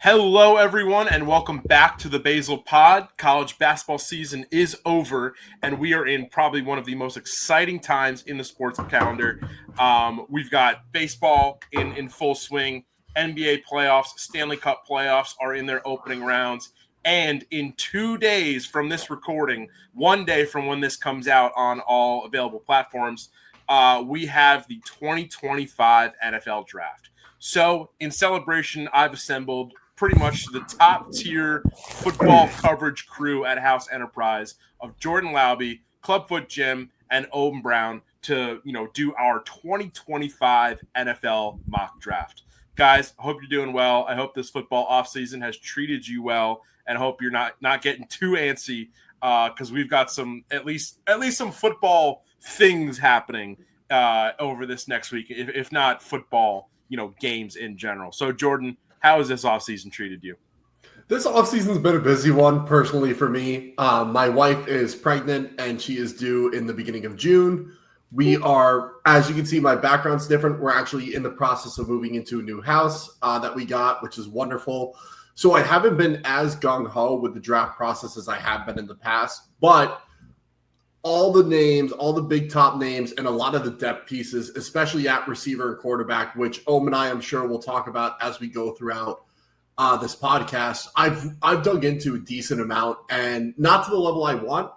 Hello, everyone, and welcome back to the Basel Pod. College basketball season is over, and we are in probably one of the most exciting times in the sports calendar. We've got baseball in full swing, NBA playoffs, Stanley Cup playoffs are in their opening rounds, and in 2 days from this recording, 1 day from when this comes out on all available platforms, we have the 2025 NFL Draft. So, in celebration, I've assembled pretty much the top tier football coverage crew at House Enterprise of Jordan Laube, Clubfoot Jim, and Owen Brown to do our 2025 NFL mock draft. Guys, I hope you're doing well. I hope this football offseason has treated you well, and I hope you're not getting too antsy because we've got some at least some football things happening over this next week, if not football, games in general. So Jordan, how has this offseason treated you? This offseason's been a busy one personally for me. My wife is pregnant and she is due in the beginning of June. We are, as you can see, my background's different. We're actually in the process of moving into a new house that we got, which is wonderful. So I haven't been as gung-ho with the draft process as I have been in the past, but all the names, all the big top names, and a lot of the depth pieces, especially at receiver and quarterback, which Ohm and I am sure we'll talk about as we go throughout this podcast. I've dug into a decent amount, and not to the level I want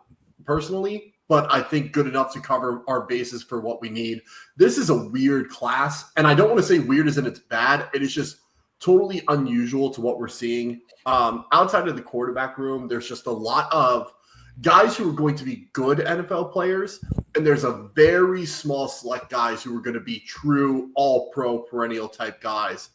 personally, but I think good enough to cover our bases for what we need. This is a weird class, and I don't want to say weird as in it's bad. It is just totally unusual to what we're seeing. Outside of the quarterback room, there's just a lot of guys who are going to be good NFL players, and there's a very small select guys who are going to be true all-pro perennial type guys.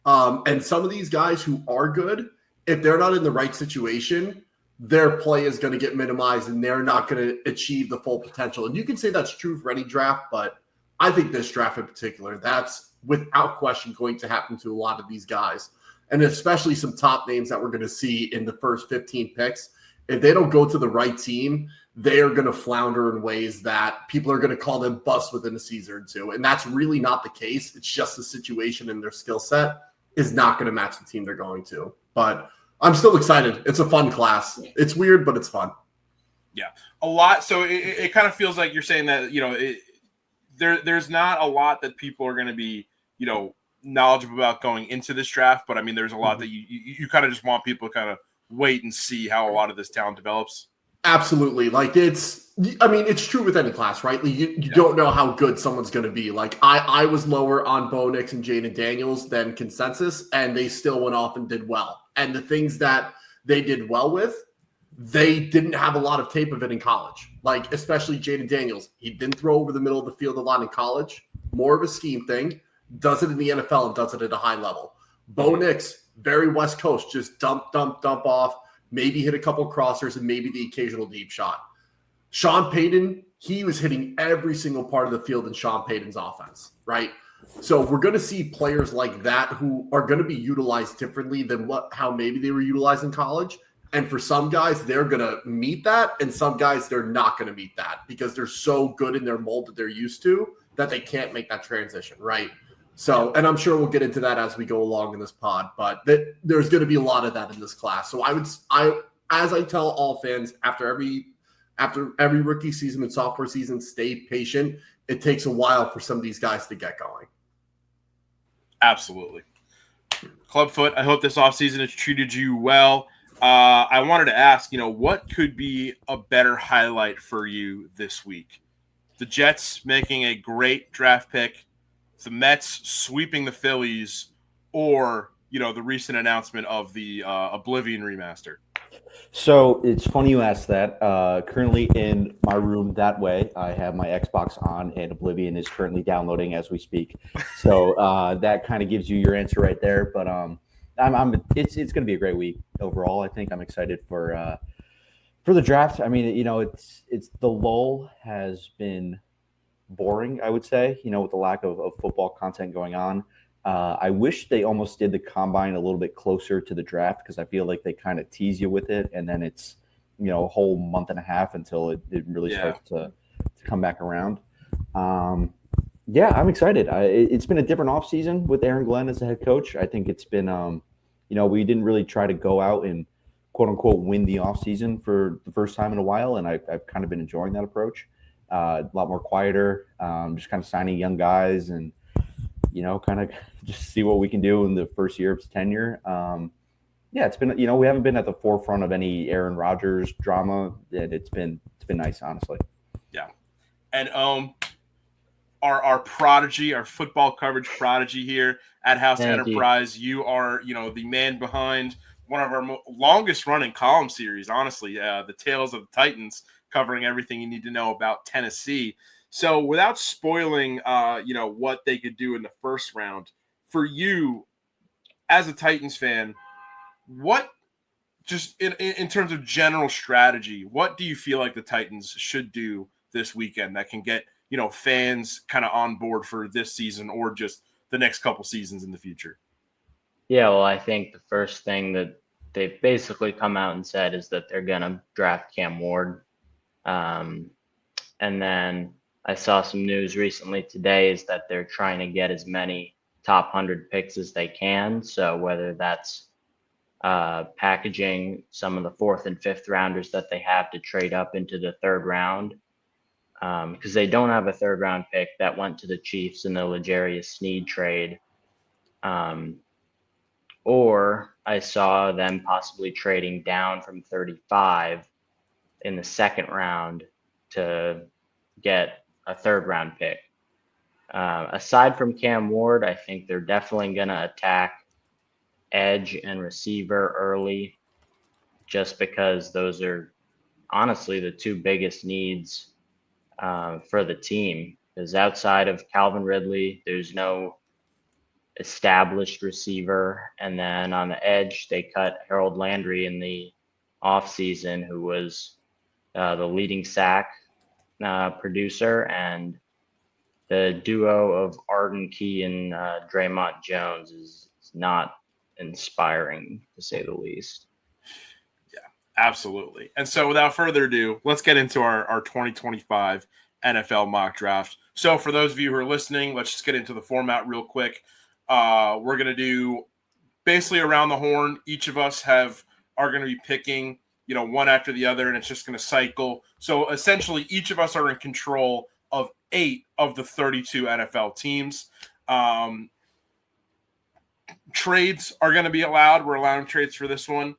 And some of these guys who are good, if they're not in the right situation, their play is going to get minimized and they're not going to achieve the full potential. And you can say that's true for any draft, but I think this draft in particular, that's without question going to happen to a lot of these guys, and especially some top names that we're going to see in the first 15 picks. If they don't go to the right team, they are going to flounder in ways that people are going to call them bust within a season or two. And that's really not the case. It's just the situation and their skill set is not going to match the team they're going to. But I'm still excited. It's a fun class. It's weird, but it's fun. Yeah, a lot. So it kind of feels like you're saying that, there's not a lot that people are going to be, knowledgeable about going into this draft. But I mean, there's a lot that you kind of just want people to kind of wait and see how a lot of this talent develops. Absolutely. It's true with any class, right? You don't know how good someone's going to be. Like I was lower on Bo Nix and Jaden Daniels than consensus, and they still went off and did well. And the things that they did well with, they didn't have a lot of tape of it in college. Like especially Jaden Daniels, he didn't throw over the middle of the field a lot in college. More of a scheme thing. Does it in the NFL and does it at a high level. Bo Nix, very West Coast, just dump off, maybe hit a couple crossers and maybe the occasional deep shot. Sean Payton, he was hitting every single part of the field in Sean Payton's offense, right? So we're going to see players like that who are going to be utilized differently than how maybe they were utilized in college. And for some guys, they're going to meet that, and some guys, they're not going to meet that because they're so good in their mold that they're used to that they can't make that transition, right? So, and I'm sure we'll get into that as we go along in this pod, but there's going to be a lot of that in this class. So as I tell all fans after every rookie season and sophomore season, stay patient. It takes a while for some of these guys to get going. Absolutely. Clubfoot, I hope this offseason has treated you well. I wanted to ask, what could be a better highlight for you this week? The Jets making a great draft pick, the Mets sweeping the Phillies, or, the recent announcement of the Oblivion remaster? So it's funny you asked that. Currently in my room that way, I have my Xbox on, and Oblivion is currently downloading as we speak. So that kind of gives you your answer right there. But it's going to be a great week overall. I think I'm excited for the draft. I mean, it's the lull has been boring, I would say, with the lack of football content going on. I wish they almost did the combine a little bit closer to the draft because I feel like they kind of tease you with it, and then it's, a whole month and a half until it really starts to come back around. Yeah, I'm excited. It's been a different offseason with Aaron Glenn as the head coach. I think it's been, we didn't really try to go out and quote unquote win the offseason for the first time in a while. And I've kind of been enjoying that approach. A lot more quieter, just kind of signing young guys and, kind of just see what we can do in the first year of his tenure. Yeah, it's been, we haven't been at the forefront of any Aaron Rodgers drama. And it's been nice, honestly. Yeah. And our prodigy, our football coverage prodigy here at House Enterprise. You are, the man behind one of our longest running column series, honestly, the Tales of the Titans, covering everything you need to know about Tennessee. So without spoiling, what they could do in the first round, for you as a Titans fan, what just in terms of general strategy, what do you feel like the Titans should do this weekend that can get, fans kind of on board for this season or just the next couple seasons in the future? Yeah, well, I think the first thing that they've basically come out and said is that they're going to draft Cam Ward. And then I saw some news recently today is that they're trying to get as many top 100 picks as they can. So whether that's packaging some of the 4th and 5th rounders that they have to trade up into the 3rd round, because they don't have a 3rd round pick that went to the Chiefs in the L'Jarius Sneed trade. Or I saw them possibly trading down from 35 in the 2nd round to get a 3rd round pick. Aside from Cam Ward, I think they're definitely going to attack edge and receiver early, just because those are honestly the 2 biggest needs for the team. Because outside of Calvin Ridley, there's no established receiver. And then on the edge, they cut Harold Landry in the offseason, who was the leading sack producer, and the duo of Arden Key and Draymond Jones is not inspiring, to say the least. Yeah, absolutely. And so without further ado, let's get into our 2025 NFL mock draft. So for those of you who are listening, let's just get into the format real quick. We're going to do basically around the horn. Each of us are going to be picking, one after the other, and it's just going to cycle. So essentially, each of us are in control of 8 of the 32 NFL teams. Trades are going to be allowed. We're allowing trades for this one.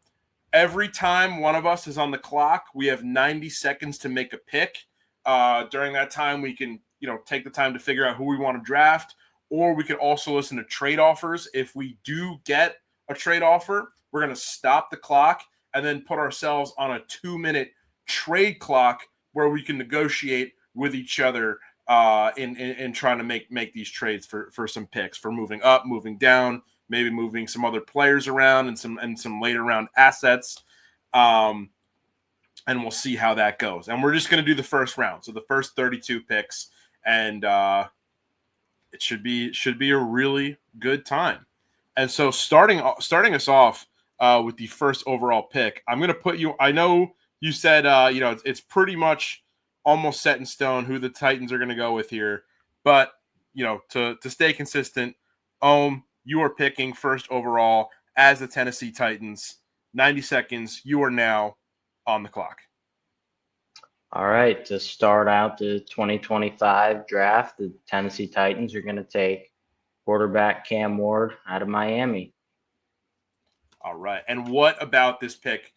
Every time one of us is on the clock, we have 90 seconds to make a pick. During that time, we can, take the time to figure out who we want to draft, or we could also listen to trade offers. If we do get a trade offer, we're going to stop the clock and then put ourselves on a 2-minute trade clock where we can negotiate with each other in trying to make these trades for some picks, for moving up, moving down, maybe moving some other players around and some later round assets. And we'll see how that goes. And we're just going to do the first round. So the first 32 picks, and it should be a really good time. And so starting us off with the first overall pick, I'm going to put you. I know you said it's pretty much almost set in stone who the Titans are going to go with here, but to stay consistent, you are picking first overall as the Tennessee Titans. 90 seconds. You are now on the clock. All right, to start out the 2025 draft, the Tennessee Titans are going to take quarterback Cam Ward out of Miami. All right, and what about this pick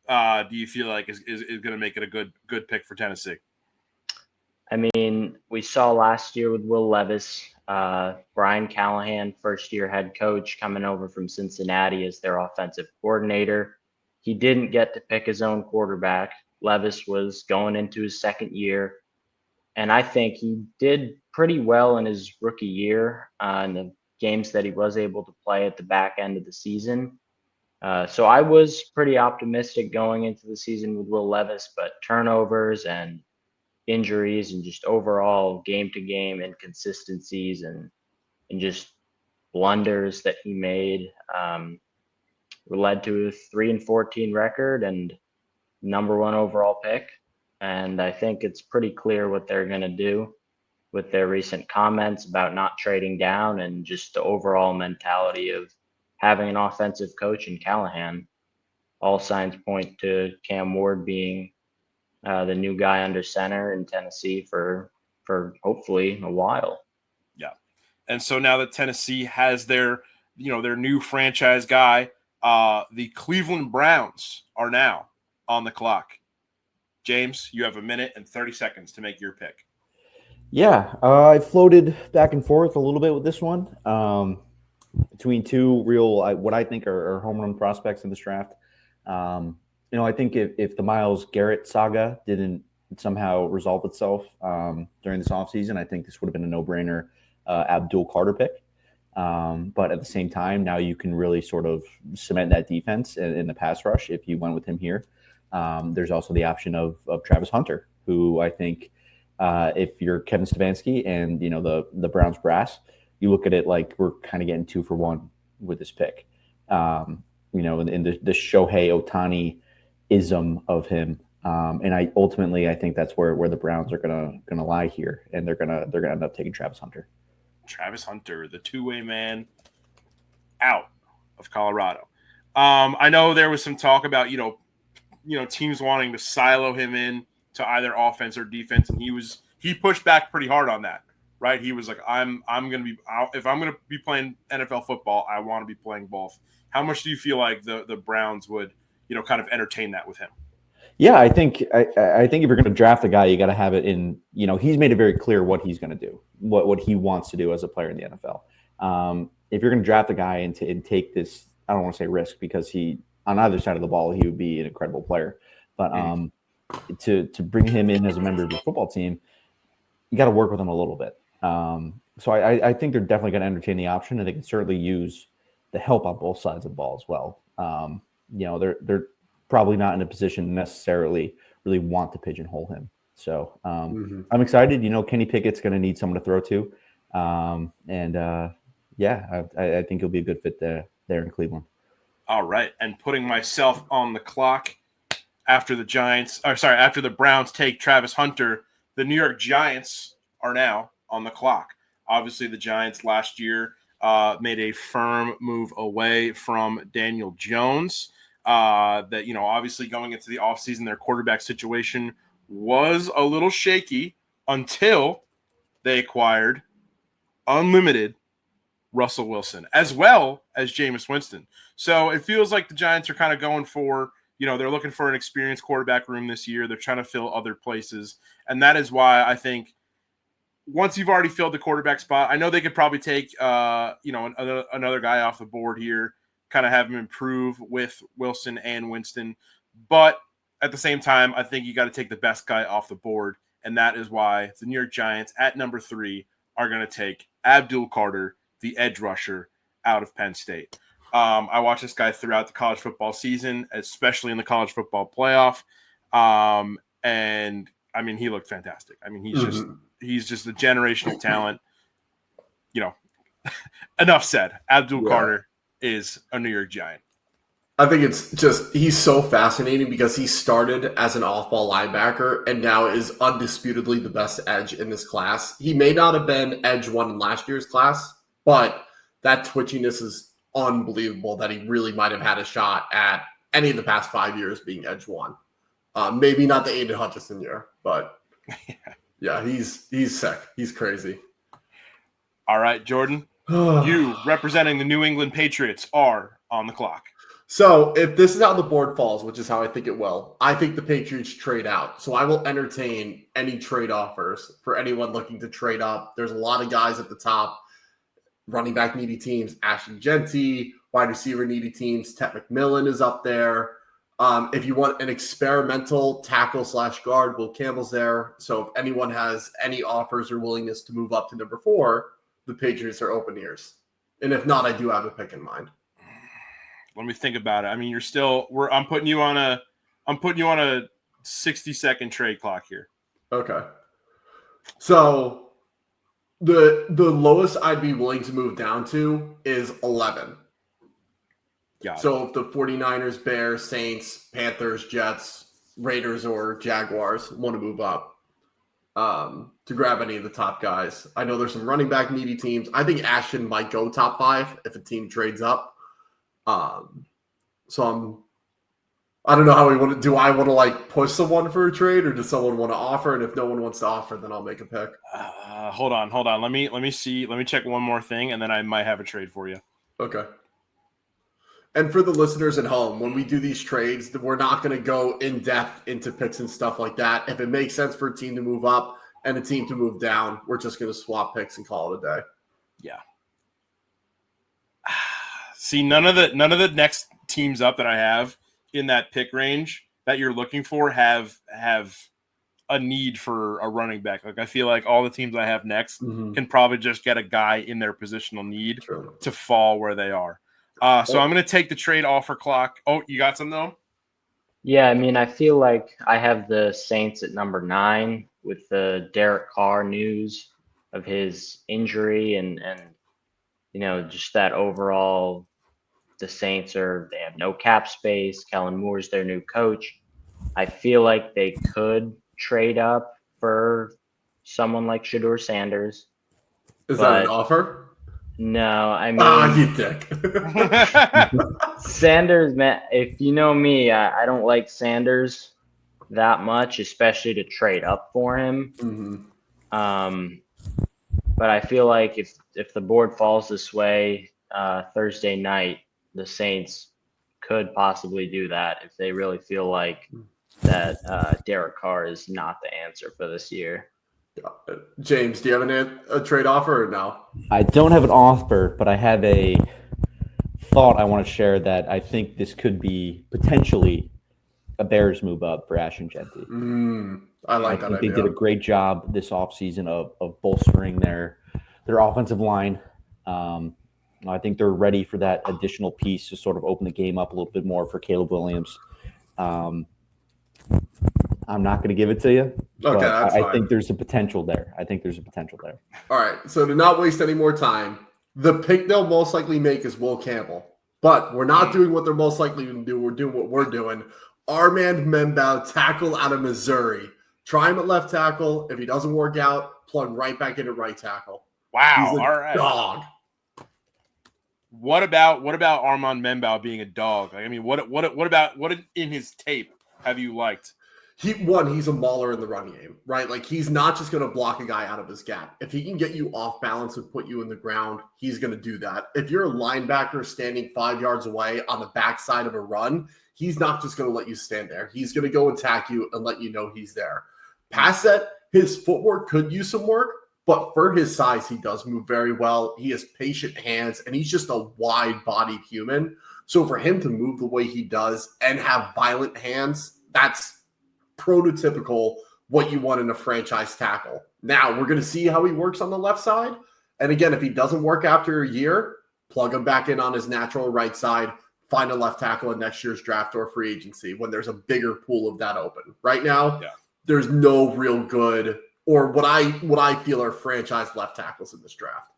do you feel like is going to make it a good pick for Tennessee? I mean, we saw last year with Will Levis, Brian Callahan, first-year head coach, coming over from Cincinnati as their offensive coordinator. He didn't get to pick his own quarterback. Levis was going into his 2nd year, and I think he did pretty well in his rookie year in the games that he was able to play at the back end of the season. So I was pretty optimistic going into the season with Will Levis, but turnovers and injuries and just overall game-to-game inconsistencies and just blunders that he made led to a 3-14 record and number 1 overall pick. And I think it's pretty clear what they're going to do with their recent comments about not trading down and just the overall mentality of having an offensive coach in Callahan. All signs point to Cam Ward being the new guy under center in Tennessee for hopefully a while. Yeah. And so now that Tennessee has their new franchise guy, the Cleveland Browns are now on the clock. James, you have a minute and 30 seconds to make your pick. Yeah, I floated back and forth a little bit with this one between two real, what I think are home run prospects in this draft. I think if the Myles Garrett saga didn't somehow resolve itself during this offseason, I think this would have been a no-brainer Abdul Carter pick. But at the same time, now you can really sort of cement that defense in the pass rush if you went with him here. There's also the option of Travis Hunter, who I think if you're Kevin Stefanski and the Browns brass, you look at it like we're kind of getting 2 for 1 with this pick. In the Shohei Ohtani ism of him, and I think that's where the Browns are gonna lie here, and they're gonna end up taking Travis Hunter. Travis Hunter, the two-way man, out of Colorado. I know there was some talk about teams wanting to silo him in to either offense or defense, and he pushed back pretty hard on that, right? He was like, if I'm gonna be playing NFL football, I want to be playing both. How much do you feel like the Browns would kind of entertain that with him? Yeah, I think if you're going to draft a guy, you got to have it in. He's made it very clear what he's going to do, what he wants to do as a player in the NFL. If you're going to draft a guy and take this, I don't want to say risk, because on either side of the ball he would be an incredible player, but to bring him in as a member of your football team, you got to work with him a little bit. So I think they're definitely going to entertain the option, and they can certainly use the help on both sides of the ball as well. They're probably not in a position to necessarily really want to pigeonhole him. So I'm excited. Kenny Pickett's going to need someone to throw to. I think he'll be a good fit there in Cleveland. All right. And putting myself on the clock after the Browns take Travis Hunter, the New York Giants are now on the clock. Obviously, the Giants last year made a firm move away from Daniel Jones. Obviously going into the offseason, their quarterback situation was a little shaky until they acquired unlimited Russell Wilson as well as Jameis Winston. So it feels like the Giants are kind of going for, they're looking for an experienced quarterback room this year. They're trying to fill other places. And that is why I think once you've already filled the quarterback spot, I know they could probably take, another guy off the board here, kind of have him improve with Wilson and Winston. But at the same time, I think you got to take the best guy off the board. And that is why the New York Giants at number 3 are going to take Abdul Carter, the edge rusher, out of Penn State. I watched this guy throughout the college football season, especially in the college football playoff. And I mean, he looked fantastic. I mean, he's just a generational talent. Enough said. Abdul Carter is a New York Giant. I think he's so fascinating because he started as an off-ball linebacker and now is undisputedly the best edge in this class. He may not have been edge 1 in last year's class, but that twitchiness is unbelievable that he really might have had a shot at any of the past 5 years being edge 1. Maybe not the Aiden Hutchinson year, but yeah, he's sick. He's crazy. All right, Jordan, you representing the New England Patriots are on the clock. So if this is how the board falls, which is how I think it will, I think the Patriots trade out. So I will entertain any trade offers for anyone looking to trade up. There's a lot of guys at the top, running back needy teams, Ashton Genty, wide receiver needy teams, Ted McMillan is up there. If you want an experimental tackle/guard, Will Campbell's there. So if anyone has any offers or willingness to move up to number 4, the Patriots are open ears. And if not, I do have a pick in mind. Let me think about it. I mean, I'm putting you on a 60-second trade clock here. Okay. So the lowest I'd be willing to move down to is 11. So if the 49ers, Bears, Saints, Panthers, Jets, Raiders, or Jaguars want to move up to grab any of the top guys. I know there's some running back needy teams. I think Ashton might go top 5 if a team trades up. So I don't know how we want to do. I want to like push someone for a trade, or does someone want to offer? And if no one wants to offer, then I'll make a pick. Hold on. Let me see. Let me check one more thing, and then I might have a trade for you. Okay. And for the listeners at home, when we do these trades, we're not going to go in depth into picks and stuff like that. If it makes sense for a team to move up and a team to move down, we're just going to swap picks and call it a day. Yeah. See, none of the next teams up that I have in that pick range that you're looking for have a need for a running back. Like I feel like all the teams I have next can probably just get a guy in their positional need to fall where they are. So I'm going to take the trade offer clock. Oh, you got some though? Yeah, I mean, I feel like I have the Saints at number 9 with the Derek Carr news of his injury and just that overall. The Saints they have no cap space. Kellen Moore's their new coach. I feel like they could trade up for someone like Shedeur Sanders. Is that an offer? No, I mean, you dick. Sanders, man, if you know me, I don't like Sanders that much, especially to trade up for him. But I feel like if the board falls this way Thursday night, the Saints could possibly do that if they really feel like that Derek Carr is not the answer for this year. James, do you have a trade offer or no? I don't have an offer, but I have a thought I want to share that I think this could be potentially a Bears move up for Ashton Genty. I like that idea. They did a great job this offseason of bolstering their offensive line. I think they're ready for that additional piece to sort of open the game up a little bit more for Caleb Williams. I'm not going to give it to you. Okay, that's fine. I think there's a potential there. All right, so to not waste any more time, the pick they'll most likely make is Will Campbell. But we're not doing what they're most likely to do. We're doing what we're doing. Armand Membao, tackle out of Missouri. Try him at left tackle. If he doesn't work out, plug right back into right tackle. Wow, He's a all right. dog. What about Armand Membao being a dog? Like, I mean, what in his tape have you liked? He's a mauler in the run game, right? Like he's not just going to block a guy out of his gap. If he can get you off balance and put you in the ground, he's going to do that. If you're a linebacker standing 5 yards away on the backside of a run, he's not just going to let you stand there. He's going to go attack you and let you know he's there. Past that, his footwork could use some work, but for his size, he does move very well. He has patient hands, and he's just a wide-bodied human. So for him to move the way he does and have violent hands, that's prototypical what you want in a franchise tackle. Now, we're going to see how he works on the left side. And again, if he doesn't work after a year, plug him back in on his natural right side, find a left tackle in next year's draft or free agency when there's a bigger pool of that open. Right now, there's no real good or what I feel are franchise left tackles in this draft.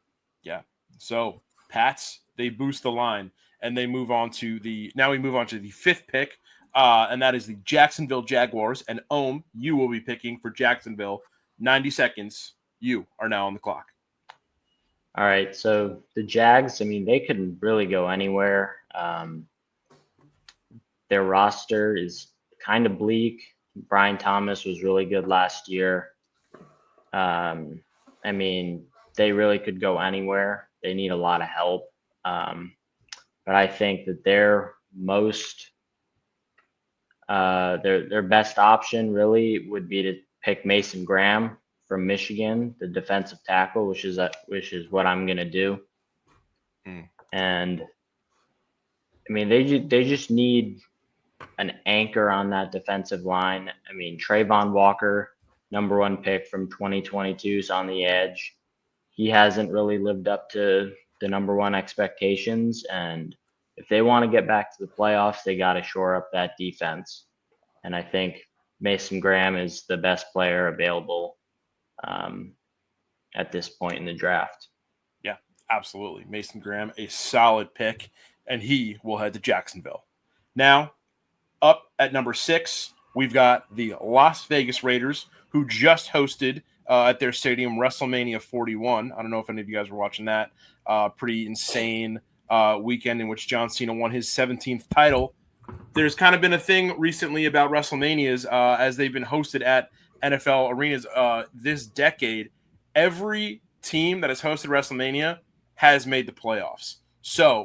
Yeah. So Pats, they boost the line and they move on to the 5th pick. And that is the Jacksonville Jaguars. And Ohm, you will be picking for Jacksonville. 90 seconds. You are now on the clock. All right. So the Jags, I mean, they could really go anywhere. Their roster is kind of bleak. Brian Thomas was really good last year. I mean, they really could go anywhere. They need a lot of help. But I think that their best option really would be to pick Mason Graham from Michigan, the defensive tackle, which is what I'm gonna do. And I mean, they just need an anchor on that defensive line. I mean, Trayvon Walker, number 1 pick from 2022, is on the edge. He hasn't really lived up to the number 1 expectations, and if they want to get back to the playoffs, they got to shore up that defense. And I think Mason Graham is the best player available at this point in the draft. Yeah, absolutely. Mason Graham, a solid pick, and he will head to Jacksonville. Now, up at number 6, we've got the Las Vegas Raiders, who just hosted at their stadium WrestleMania 41. I don't know if any of you guys were watching that. Pretty insane weekend in which John Cena won his 17th title. There's kind of been a thing recently about WrestleManias as they've been hosted at NFL arenas this decade. Every team that has hosted WrestleMania has made the playoffs. So,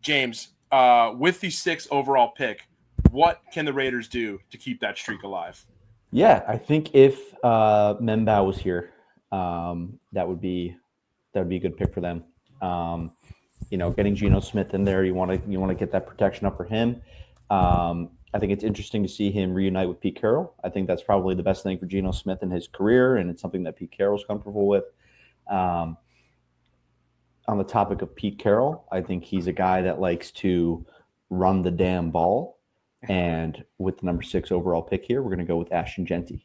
James, with the 6th overall pick, what can the Raiders do to keep that streak alive? Yeah, I think if Membao was here, that would be a good pick for them. Getting Geno Smith in there, you want to get that protection up for him. I think it's interesting to see him reunite with Pete Carroll. I think that's probably the best thing for Geno Smith in his career, and it's something that Pete Carroll's comfortable with. On the topic of Pete Carroll, I think he's a guy that likes to run the damn ball. And with the number 6 overall pick here, we're going to go with Ashton Genty.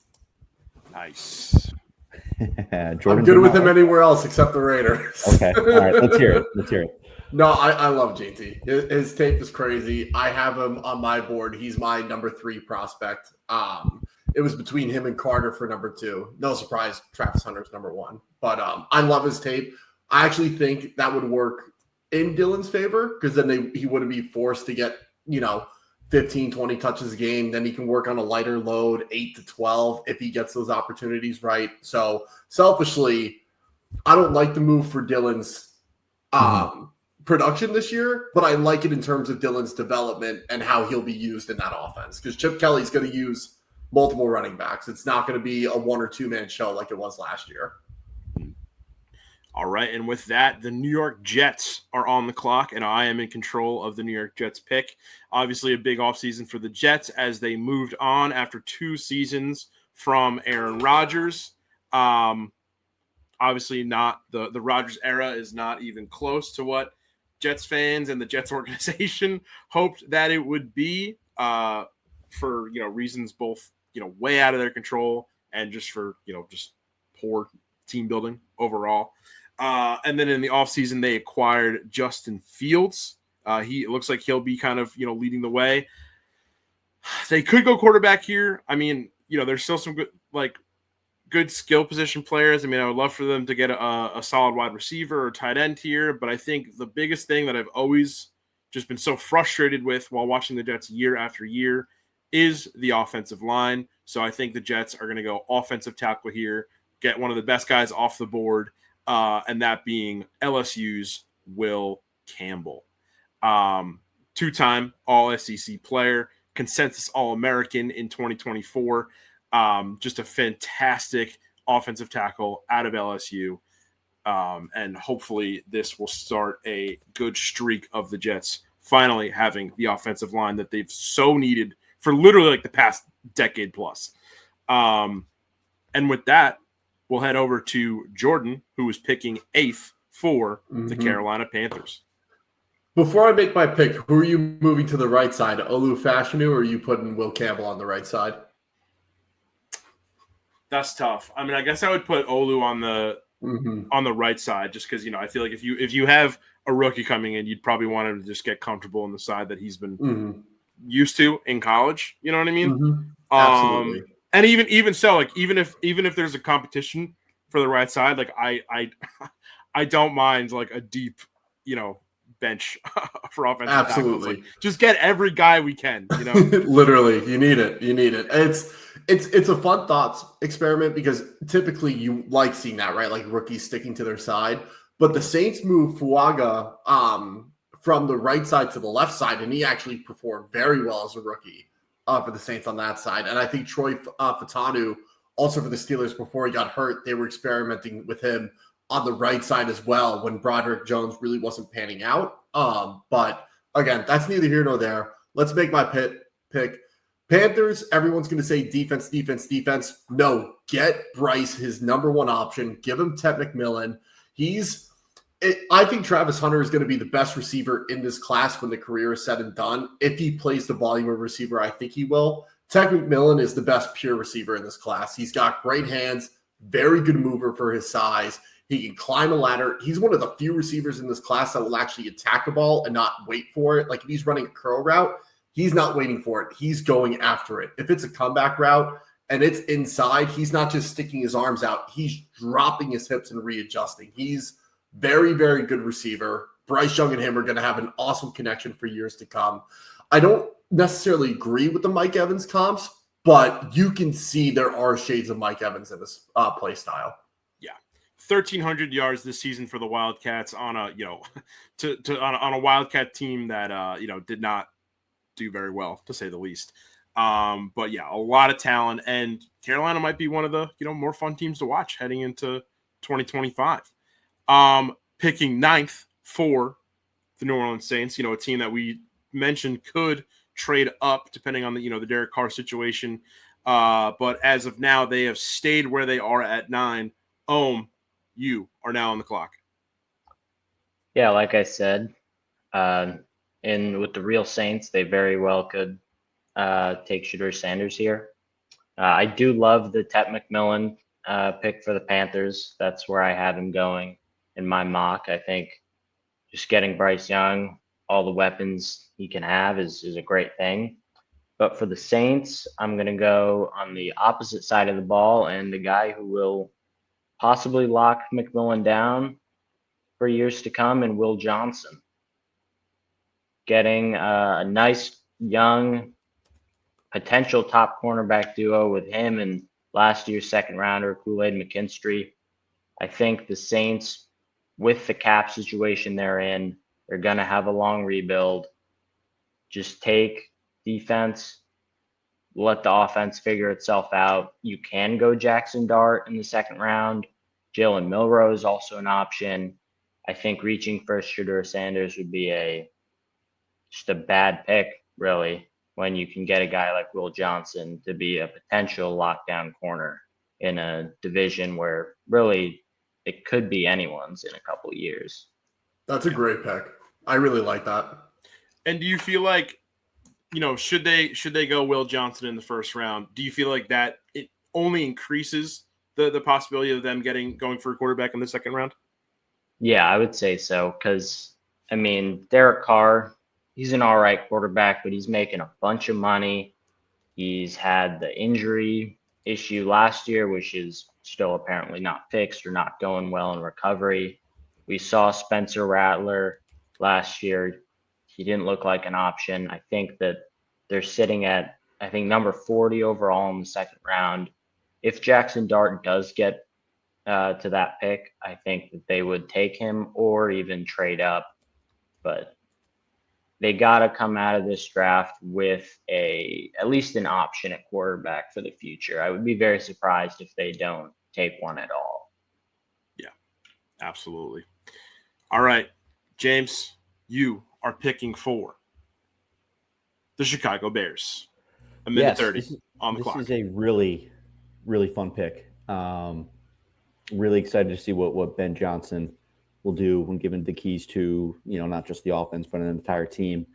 Nice. I'm good with him anywhere else except the Raiders. Okay. All right. Let's hear it. No, I love JT. His tape is crazy. I have him on my board. He's my number 3 prospect. It was between him and Carter for number 2. No surprise, Travis Hunter's number 1. But I love his tape. I actually think that would work in Dylan's favor because then he wouldn't be forced to get, 15, 20 touches a game. Then he can work on a lighter load, 8 to 12, if he gets those opportunities right. So selfishly, I don't like the move for Dylan's production this year, but I like it in terms of Dylan's development and how he'll be used in that offense. Because Chip Kelly's going to use multiple running backs. It's not going to be a 1 or 2 man show like it was last year. All right, and with that, the New York Jets are on the clock, and I am in control of the New York Jets pick. Obviously, a big offseason for the Jets as they moved on after 2 seasons from Aaron Rodgers. Obviously, not the Rodgers era is not even close to what Jets fans and the Jets organization hoped that it would be for reasons both way out of their control and just for just poor team building overall. And then in the offseason, they acquired Justin Fields. It looks like he'll be kind of, leading the way. They could go quarterback here. I mean, there's still some good skill position players. I mean, I would love for them to get a solid wide receiver or tight end here. But I think the biggest thing that I've always just been so frustrated with while watching the Jets year after year is the offensive line. So I think the Jets are going to go offensive tackle here, get one of the best guys off the board, and that being LSU's Will Campbell. 2-time All-SEC player, consensus All-American in 2024. Just a fantastic offensive tackle out of LSU. And hopefully this will start a good streak of the Jets finally having the offensive line that they've so needed for literally the past decade plus. And with that, we'll head over to Jordan, who is picking 8th for the Carolina Panthers. Before I make my pick, who are you moving to the right side? Olu Fashanu, or are you putting Will Campbell on the right side? That's tough. I mean, I guess I would put Olu on the right side just because, I feel like if you have a rookie coming in, you'd probably want him to just get comfortable on the side that he's been used to in college. You know what I mean? Absolutely. And even so, even if there's a competition for the right side, I don't mind a deep, bench for offensive Absolutely. tackles. Just get every guy we can. Literally, you need it. It's a fun thoughts experiment because typically you like seeing that, right? Like rookies sticking to their side. But the Saints moved Fuaga from the right side to the left side, and he actually performed very well as a rookie for the Saints on that side. And I think Troy Fatanu, also for the Steelers before he got hurt, they were experimenting with him on the right side as well when Broderick Jones really wasn't panning out. But again, that's neither here nor there. Let's make my pick. Panthers, everyone's going to say defense, defense, defense. No, get Bryce his number 1 option. Give him Ted McMillan. I think Travis Hunter is going to be the best receiver in this class when the career is said and done. If he plays the volume of receiver, I think he will. Ted McMillan is the best pure receiver in this class. He's got great hands, very good mover for his size. He can climb a ladder. He's one of the few receivers in this class that will actually attack a ball and not wait for it. Like if he's running a curl route, he's not waiting for it. He's going after it. If it's a comeback route and it's inside, he's not just sticking his arms out. He's dropping his hips and readjusting. He's very, very good receiver. Bryce Young and him are going to have an awesome connection for years to come. I don't necessarily agree with the Mike Evans comps, but you can see there are shades of Mike Evans in this play style. 1,300 yards this season for the Wildcats on a on a Wildcat team that did not do very well, to say the least. But yeah, a lot of talent, and Carolina might be one of the more fun teams to watch heading into 2025. Picking ninth for the New Orleans Saints, a team that we mentioned could trade up depending on the Derek Carr situation. But as of now, they have stayed where they are at 9. You are now on the clock. Yeah, like I said, with the real Saints, they very well could take Shedeur Sanders here. I do love the Tet McMillan pick for the Panthers. That's where I had him going in my mock. I think just getting Bryce Young, all the weapons he can have is a great thing. But for the Saints, I'm going to go on the opposite side of the ball, and the guy who will possibly lock McMillan down for years to come, and Will Johnson. Getting a nice young potential top cornerback duo with him and last year's second rounder, Kool-Aid McKinstry. I think the Saints, with the cap situation they're in, they're going to have a long rebuild. Just take defense, let the offense figure itself out. You can go Jackson Dart in the second round. Jalen Milroe is also an option. I think reaching for Shedeur Sanders would be just a bad pick, really, when you can get a guy like Will Johnson to be a potential lockdown corner in a division where really it could be anyone's in a couple of years. That's a great pick. I really like that. And do you feel like, should they go Will Johnson in the first round? Do you feel like that it only increases the possibility of them going for a quarterback in the second round? Yeah, I would say so. Because, Derek Carr, he's an all right quarterback, but he's making a bunch of money. He's had the injury issue last year, which is still apparently not fixed or not going well in recovery. We saw Spencer Rattler last year. He didn't look like an option. I think that they're sitting at, number 40 overall in the second round. If Jackson Dart does get to that pick, I think that they would take him or even trade up. But they got to come out of this draft with at least an option at quarterback for the future. I would be very surprised if they don't take one at all. Yeah, absolutely. All right, James, you are picking for the Chicago Bears. A minute 30 on the clock. This is a really, really fun pick. Really excited to see what Ben Johnson will do when given the keys to, not just the offense, but an entire team.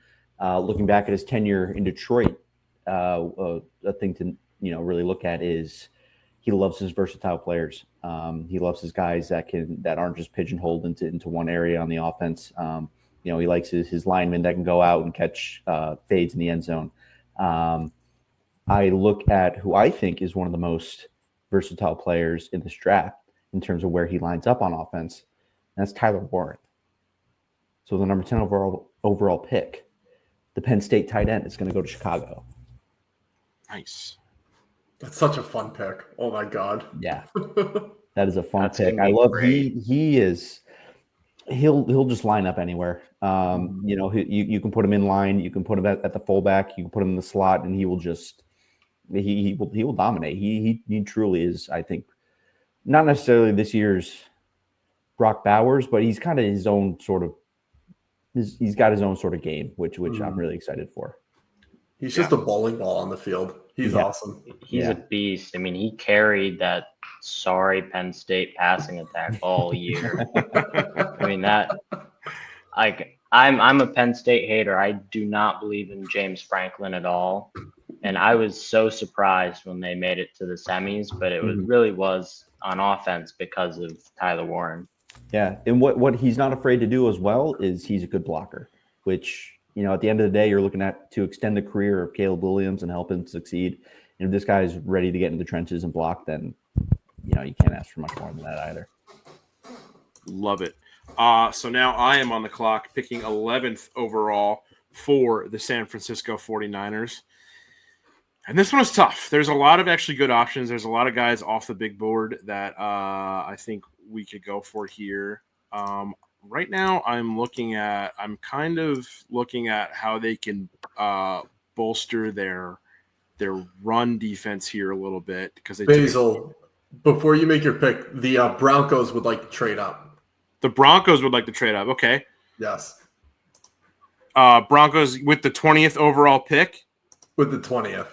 Looking back at his tenure in Detroit, a thing to, really look at is he loves his versatile players. He loves his guys that aren't just pigeonholed into one area on the offense. He likes his linemen that can go out and catch fades in the end zone. I look at who I think is one of the most versatile players in this draft in terms of where he lines up on offense. And that's Tyler Warren. So the number 10 overall pick, the Penn State tight end, is going to go to Chicago. Nice. That's such a fun pick. Oh my God. Yeah. That is a fun pick. I love he'll just line up anywhere. You can put him in line, you can put him at the fullback, you can put him in the slot, and he will dominate. He truly is, I think, not necessarily this year's Brock Bowers, but he's kind of his own sort of. He's got his own sort of game, which I'm really excited for. He's just a bowling ball on the field. He's awesome. He's a beast. He carried that sorry Penn State passing attack all year. I'm a Penn State hater. I do not believe in James Franklin at all. And I was so surprised when they made it to the semis, but it really was on offense because of Tyler Warren. Yeah, and what he's not afraid to do as well is he's a good blocker, which, at the end of the day, you're looking at to extend the career of Caleb Williams and help him succeed. And if this guy's ready to get into the trenches and block, then, you can't ask for much more than that either. Love it. So now I am on the clock picking 11th overall for the San Francisco 49ers. And this one was tough. There's a lot of actually good options. There's a lot of guys off the big board that I think we could go for here. Right now, I'm kind of looking at how they can bolster their run defense here a little bit because Basel, before you make your pick, the Broncos would like to trade up. the Broncos would like to trade up. Okay, Yes, Broncos with the 20th overall pick. with the 20th.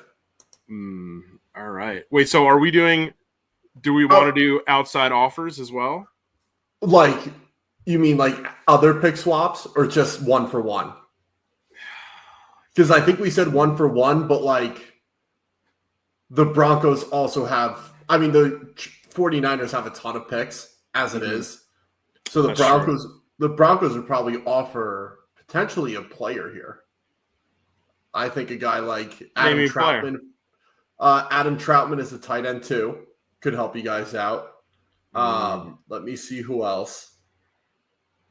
All right. Wait. So are we doing? Do we want to do outside offers as well? Like, you mean like other pick swaps or just one for one? Because I think we said one for one, but like the Broncos also have, I mean, the 49ers have a ton of picks as it is. So the Broncos would probably offer potentially a player here. I think a guy like Adam Troutman. Adam Troutman is a tight end too. Could help you guys out. Let me see who else.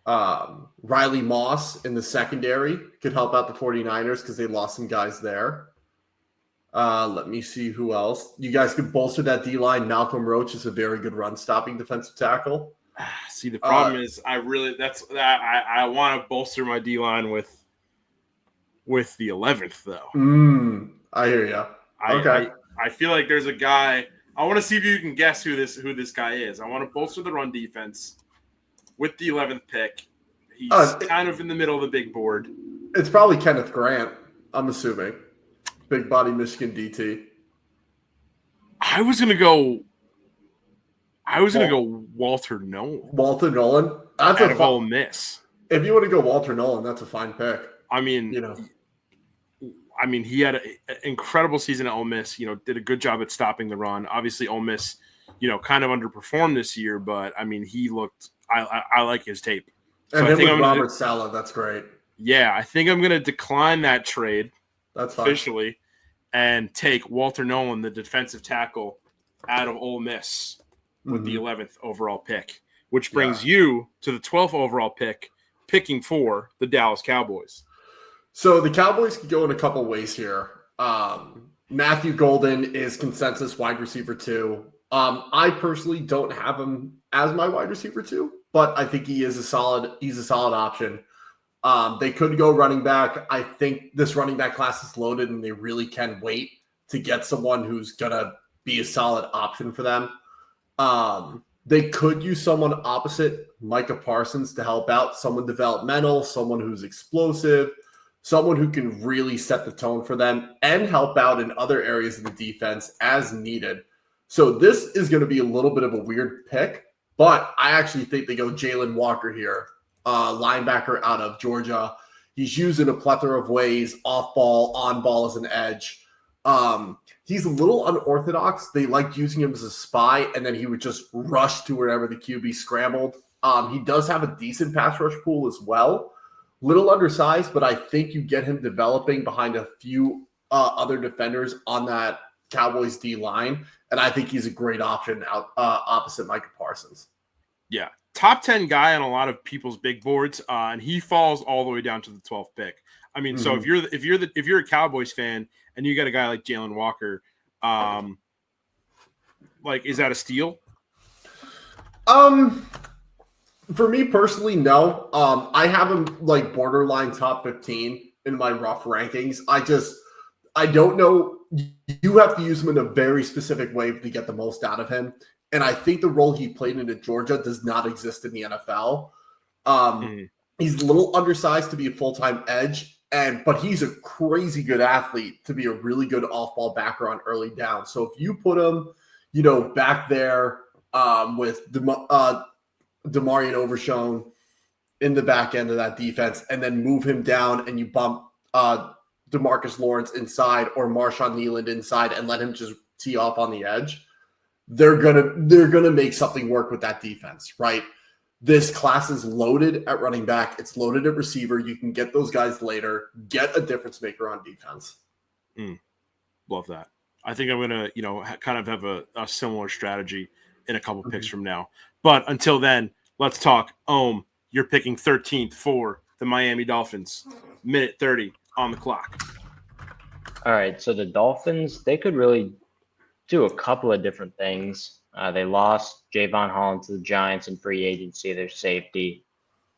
Riley Moss in the secondary could help out the 49ers because they lost some guys there. Let me see who else. You guys could bolster that D-line. Malcolm Roach is a very good run-stopping defensive tackle. See, the problem is I want to bolster my D-line with the 11th, though. I hear you. Okay. I feel like there's a guy. I want to see if you can guess who this guy is. I want to bolster the run defense with the 11th pick. He's kind of in the middle of the big board. It's probably Kenneth Grant, I'm assuming. Big body Michigan DT. I was gonna go Walter Nolan. Walter Nolan? That's out of Ole Miss. If you want to go Walter Nolan, that's a fine pick. I mean, he had an incredible season at Ole Miss. Did a good job at stopping the run. Obviously, Ole Miss, kind of underperformed this year, but I mean, he looked. I like his tape. So and then with Robert Saleh, that's great. Yeah, I think I'm going to decline that trade. That's fine. Officially, and take Walter Nolan, the defensive tackle, out of Ole Miss with the 11th overall pick, which brings you to the 12th overall pick, picking for the Dallas Cowboys. So the Cowboys could go in a couple ways here. Matthew Golden is consensus wide receiver 2. I personally don't have him as my wide receiver 2, but I think he's a solid option. They could go running back. I think this running back class is loaded and they really can wait to get someone who's going to be a solid option for them. They could use someone opposite Micah Parsons to help out, someone developmental, someone who's explosive, someone who can really set the tone for them and help out in other areas of the defense as needed. So this is going to be a little bit of a weird pick, but I actually think they go Jalen Walker here. Linebacker out of Georgia. He's used in a plethora of ways, off ball, on ball as an edge. He's a little unorthodox. They liked using him as a spy, and then he would just rush to wherever the QB scrambled. He does have a decent pass rush pool as well. Little undersized, but I think you get him developing behind a few other defenders on that Cowboys D line, and I think he's a great option out opposite Micah Parsons. Yeah. Top 10 guy on a lot of people's big boards, and he falls all the way down to the 12th pick. I mean, so if you're a Cowboys fan and you got a guy like Jalen Walker, is that a steal? For me personally, no. I have him like borderline top 15 in my rough rankings. I don't know. You have to use him in a very specific way to get the most out of him. And I think the role he played in at Georgia does not exist in the NFL. He's a little undersized to be a full-time edge, but he's a crazy good athlete to be a really good off-ball backer on early down. So if you put him, back there with Demarion Overshown in the back end of that defense, and then move him down and you bump DeMarcus Lawrence inside or Marshawn Nealand inside and let him just tee off on the edge, they're gonna make something work with that defense, right? This class is loaded at running back. It's loaded at receiver. You can get those guys later. Get a difference maker on defense. Love that. I think I'm gonna, kind of have a similar strategy in a couple picks from now. But until then, let's talk You're picking 13th for the Miami Dolphins. Minute 30 on the clock. All right, so the Dolphins, they could really do a couple of different things. They lost Javon Holland to the Giants in free agency, their safety,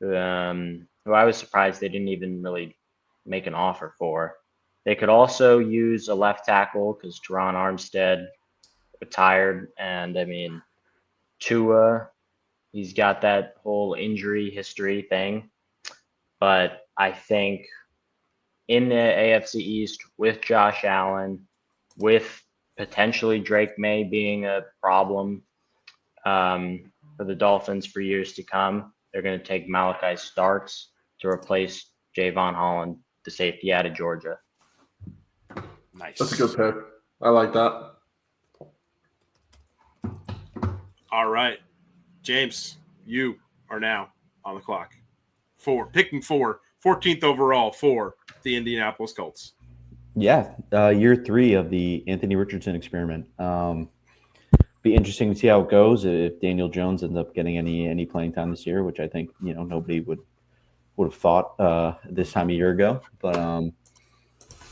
who I was surprised they didn't even really make an offer for. They could also use a left tackle because Teron Armstead retired, and I mean, Tua, he's got that whole injury history thing. But I think in the AFC East with Josh Allen, with potentially Drake May being a problem for the Dolphins for years to come, they're going to take Malachi Starks to replace Javon Holland, the safety out of Georgia. Nice. That's a good pick. I like that. All right. James, you are now on the clock. Picking 14th overall for the Indianapolis Colts. Yeah, year 3 of the Anthony Richardson experiment. Be interesting to see how it goes if Daniel Jones ends up getting any playing time this year, which I think nobody would have thought this time a year ago. But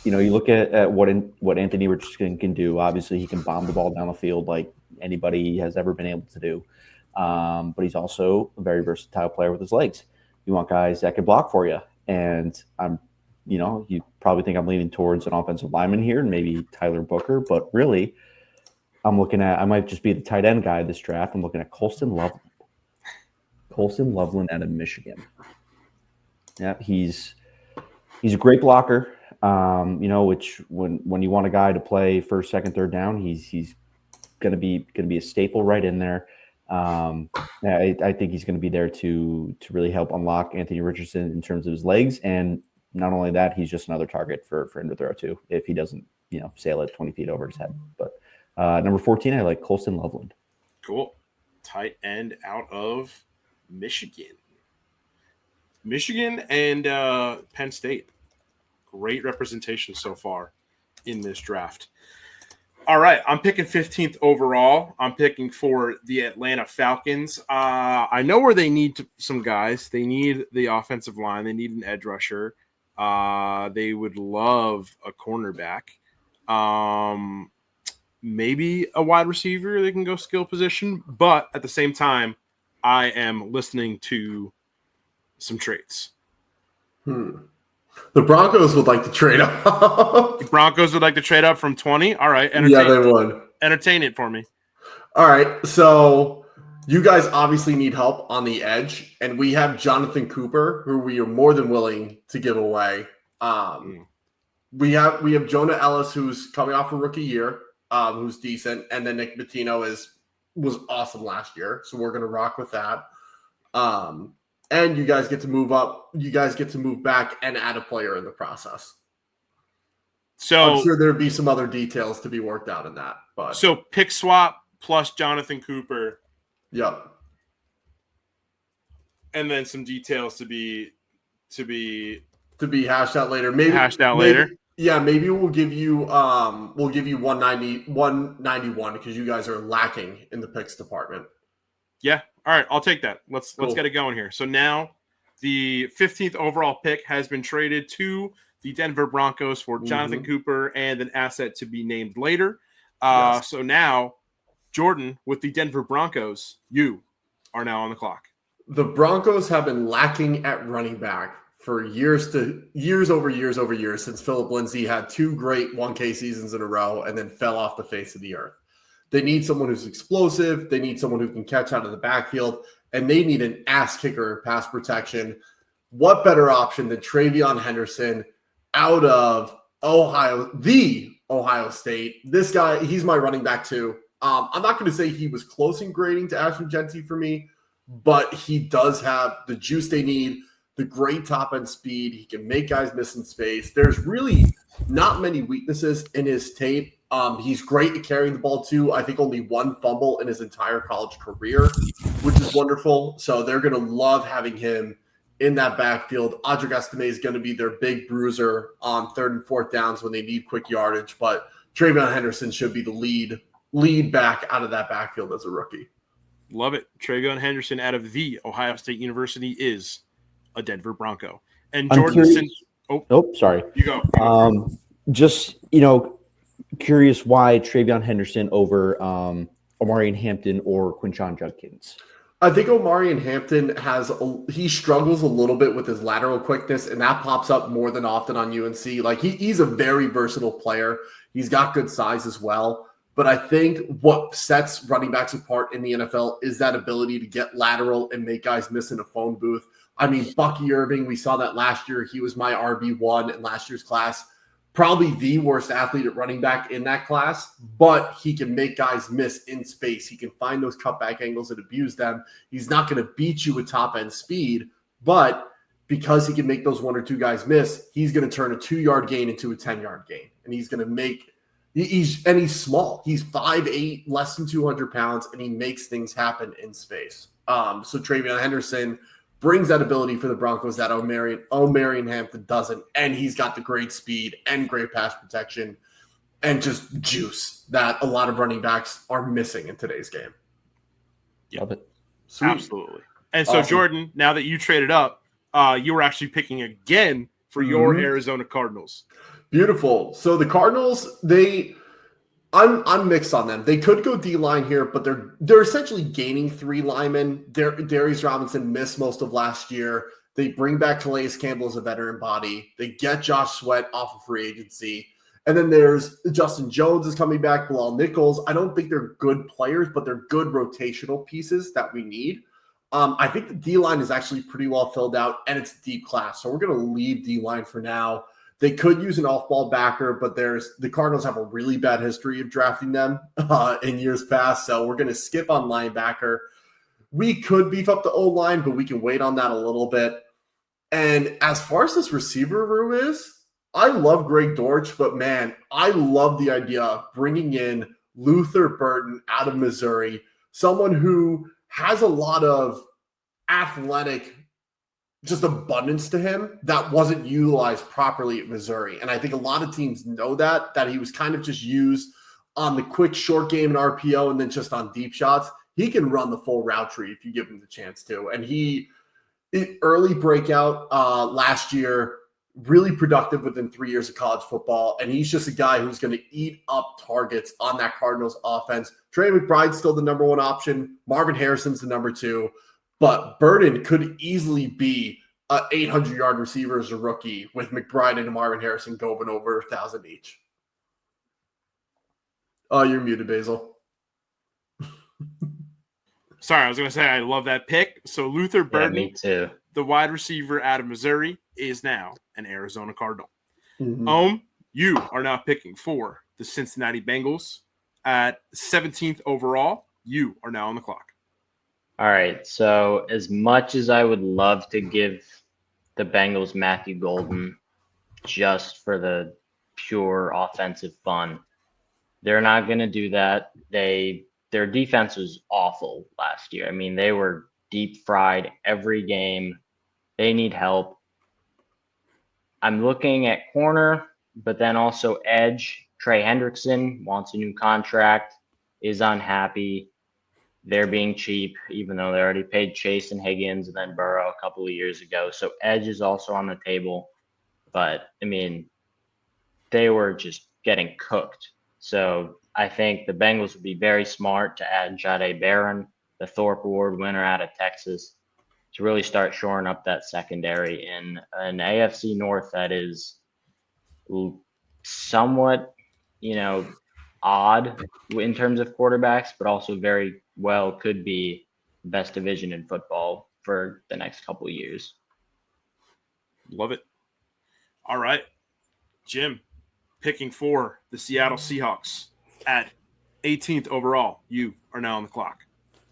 you look at what Anthony Richardson can do. Obviously, he can bomb the ball down the field like anybody has ever been able to do. But he's also a very versatile player with his legs. You want guys that can block for you, and you probably think I'm leaning towards an offensive lineman here and maybe Tyler Booker, but really, I might just be the tight end guy this draft. I'm looking at Colston Loveland. Colston Loveland out of Michigan. Yeah, he's a great blocker. Which when you want a guy to play first, second, third down, he's gonna be a staple right in there. I think he's going to be there to really help unlock Anthony Richardson in terms of his legs, and not only that, he's just another target for him to throw to if he doesn't sail it 20 feet over his head. But number 14, I like Colston Loveland. Cool. Tight end out of Michigan. Michigan and Penn State. Great representation so far in this draft. All right, I'm picking 15th overall. I'm picking for the Atlanta Falcons. I know where they need some guys. They need the offensive line. They need an edge rusher. They would love a cornerback. Maybe a wide receiver. They can go skill position. But at the same time, I am listening to some trades. The Broncos would like to trade up. The Broncos would like to trade up from 20. All right. Yeah, they would. Entertain it for me. All right. So you guys obviously need help on the edge, and we have Jonathan Cooper, who we are more than willing to give away. We have Jonah Ellis, who's coming off a rookie year, who's decent, and then Nick Pitino was awesome last year, so we're going to rock with that. And you guys get to move up. You guys get to move back and add a player in the process. So I'm sure there'd be some other details to be worked out in that. But so pick swap plus Jonathan Cooper. Yep. And then some details to be hashed out later. Later. Yeah, maybe we'll give you 191 because you guys are lacking in the picks department. Yeah. All right, I'll take that. Let's get it going here. So now the 15th overall pick has been traded to the Denver Broncos for Jonathan Cooper and an asset to be named later. Yes. So now, Jordan, with the Denver Broncos, you are now on the clock. The Broncos have been lacking at running back for years over years since Philip Lindsay had 2 great 1K seasons in a row and then fell off the face of the earth. They need someone who's explosive. They need someone who can catch out of the backfield, and they need an ass kicker pass protection. What better option than Travion Henderson out of Ohio State? This guy, he's my running back too. I'm not going to say he was close in grading to Ashton Genty for me, but he does have the juice they need, the great top end speed. He can make guys miss in space. There's really not many weaknesses in his tape. He's great at carrying the ball too. I think only 1 fumble in his entire college career, which is wonderful. So they're going to love having him in that backfield. Audric Estime is going to be their big bruiser on 3rd and 4th downs when they need quick yardage. But Travion Henderson should be the lead back out of that backfield as a rookie. Love it. Travion Henderson out of the Ohio State University is a Denver Bronco. And I'm Jordan, curious. since Sorry. you go. You go. Just, curious why Travion Henderson over Omarion Hampton or Quinshon Judkins. I think Omarion Hampton he struggles a little bit with his lateral quickness, and that pops up more than often on UNC. Like he's a very versatile player. He's got good size as well. But I think what sets running backs apart in the NFL is that ability to get lateral and make guys miss in a phone booth. I mean, Bucky Irving, we saw that last year. He was my RB1 in last year's class. Probably the worst athlete at running back in that class, but he can make guys miss in space. He can find those cutback angles and abuse them. He's not going to beat you with top end speed, but because he can make those one or two guys miss, he's going to turn a 2-yard gain into a 10-yard gain. And he's going to make he's small. He's 5'8", less than 200 pounds, and he makes things happen in space. So Travion Henderson brings that ability for the Broncos that Omarion Hampton doesn't, and he's got the great speed and great pass protection and just juice that a lot of running backs are missing in today's game. Love it. Sweet. Absolutely. And so, Awesome. Jordan, now that you traded up, you were actually picking again for your Arizona Cardinals. Beautiful. So the Cardinals, I'm mixed on them. They could go D-line here, but they're essentially gaining 3 linemen. Darius Robinson missed most of last year. They bring back Calais Campbell as a veteran body. They get Josh Sweat off of free agency. And then there's Justin Jones is coming back, Bilal Nichols. I don't think they're good players, but they're good rotational pieces that we need. I think the D-line is actually pretty well filled out, and it's a deep class. So we're going to leave D-line for now. They could use an off-ball backer, but the Cardinals have a really bad history of drafting them in years past, so we're going to skip on linebacker. We could beef up the O-line, but we can wait on that a little bit. And as far as this receiver room is, I love Greg Dortch, but man, I love the idea of bringing in Luther Burton out of Missouri, someone who has a lot of athletic just abundance to him that wasn't utilized properly at Missouri. And I think a lot of teams know that he was kind of just used on the quick short game and RPO and then just on deep shots. He can run the full route tree if you give him the chance to. And early breakout last year, really productive within 3 years of college football. And he's just a guy who's going to eat up targets on that Cardinals offense. Trey McBride's still the number 1 option. Marvin Harrison's the number 2. But Burton could easily be an 800-yard receiver as a rookie with McBride and Marvin Harrison going over 1,000 each. Oh, you're muted, Basel. Sorry, I was going to say I love that pick. So Luther Burton, me too. the wide receiver out of Missouri, is now an Arizona Cardinal. Mm-hmm. You are now picking for the Cincinnati Bengals at 17th overall. You are now on the clock. All right. So as much as I would love to give the Bengals Matthew Golden just for the pure offensive fun, they're not going to do that. Their defense was awful last year. I mean, they were deep fried every game. They need help. I'm looking at corner, but then also edge. Trey Hendrickson wants a new contract, is unhappy. They're being cheap, even though they already paid Chase and Higgins and then Burrow a couple of years ago. So edge is also on the table. But, I mean, they were just getting cooked. So I think the Bengals would be very smart to add Jahdae Barron, the Thorpe Award winner out of Texas, to really start shoring up that secondary in an AFC North that is somewhat, odd in terms of quarterbacks, but also very well could be the best division in football for the next couple of years. Love it. All right. Jim, picking for the Seattle Seahawks at 18th overall. You are now on the clock.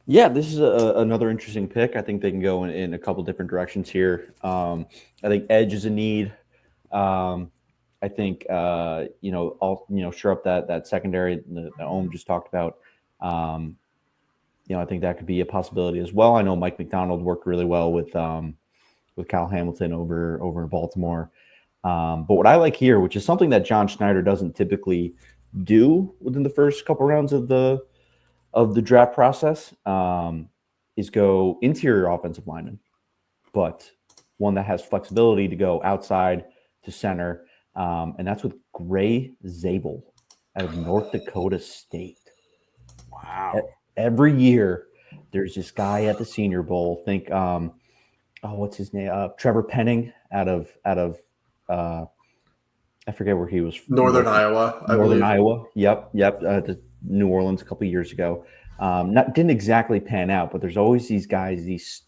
Yeah, this is another interesting pick. I think they can go in a couple different directions here. I think edge is a need. I think shore up that secondary that Ohm just talked about. I think that could be a possibility as well. I know Mike McDonald worked really well with Kyle Hamilton over in Baltimore. But what I like here, which is something that John Schneider doesn't typically do within the first couple rounds of the of the draft process is go interior offensive lineman, but one that has flexibility to go outside to center. And that's with Gray Zabel out of North Dakota State. Wow. Every year, there's this guy at the Senior Bowl. Think, what's his name? Trevor Penning out of I forget where he was. Northern Iowa, I Northern believe. Iowa. Yep. To New Orleans a couple of years ago. Didn't exactly pan out, but there's always these guys, these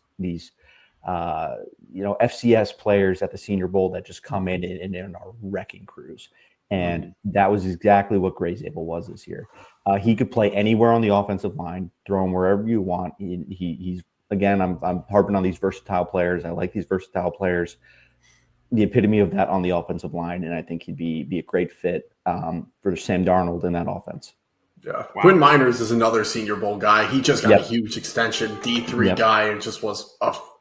FCS players at the Senior Bowl that just come in and are wrecking crews. And that was exactly what Gray Zabel was this year. He could play anywhere on the offensive line, throw him wherever you want. He's again, I'm harping on these versatile players. I like these versatile players. The epitome of that on the offensive line, and I think he'd be a great fit for Sam Darnold in that offense. Yeah, Wow. Quinn Miners is another Senior Bowl guy. He just got a huge extension, D3 guy, and just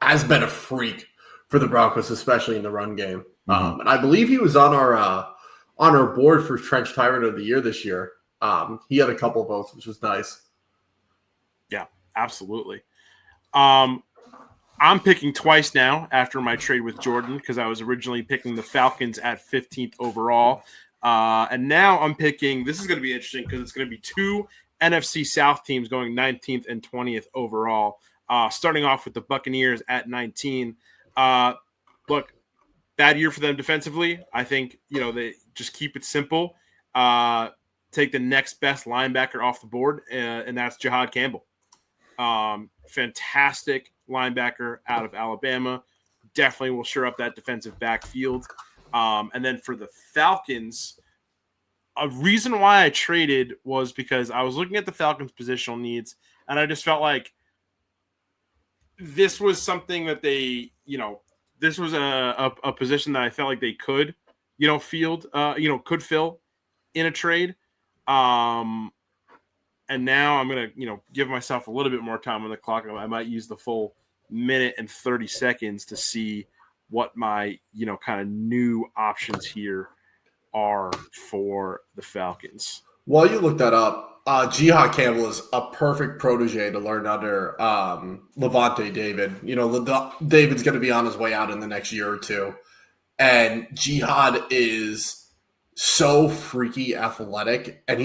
has been a freak for the Broncos, especially in the run game. And I believe he was on our board for Trench Tyrant of the Year this year. He had a couple votes, which was nice. Yeah, absolutely. I'm picking twice now after my trade with Jordan because I was originally picking the Falcons at 15th overall. And now I'm picking – this is going to be interesting because it's going to be two NFC South teams going 19th and 20th overall, starting off with the Buccaneers at 19. Look, bad year for them defensively. I think, they just keep it simple. Take the next best linebacker off the board, and that's Jihad Campbell. Fantastic linebacker out of Alabama. Definitely will shore up that defensive backfield. And then for the Falcons, a reason why I traded was because I was looking at the Falcons' positional needs, and I just felt like this was something that they, this was a position that I felt like they could, could fill in a trade. And now I'm going to, give myself a little bit more time on the clock. I might use the full minute and 30 seconds to see what my, kind of new options here are for the Falcons. While you look that up, Jihad Campbell is a perfect protege to learn under Levante David. David's going to be on his way out in the next year or two. And Jihad is so freaky athletic. And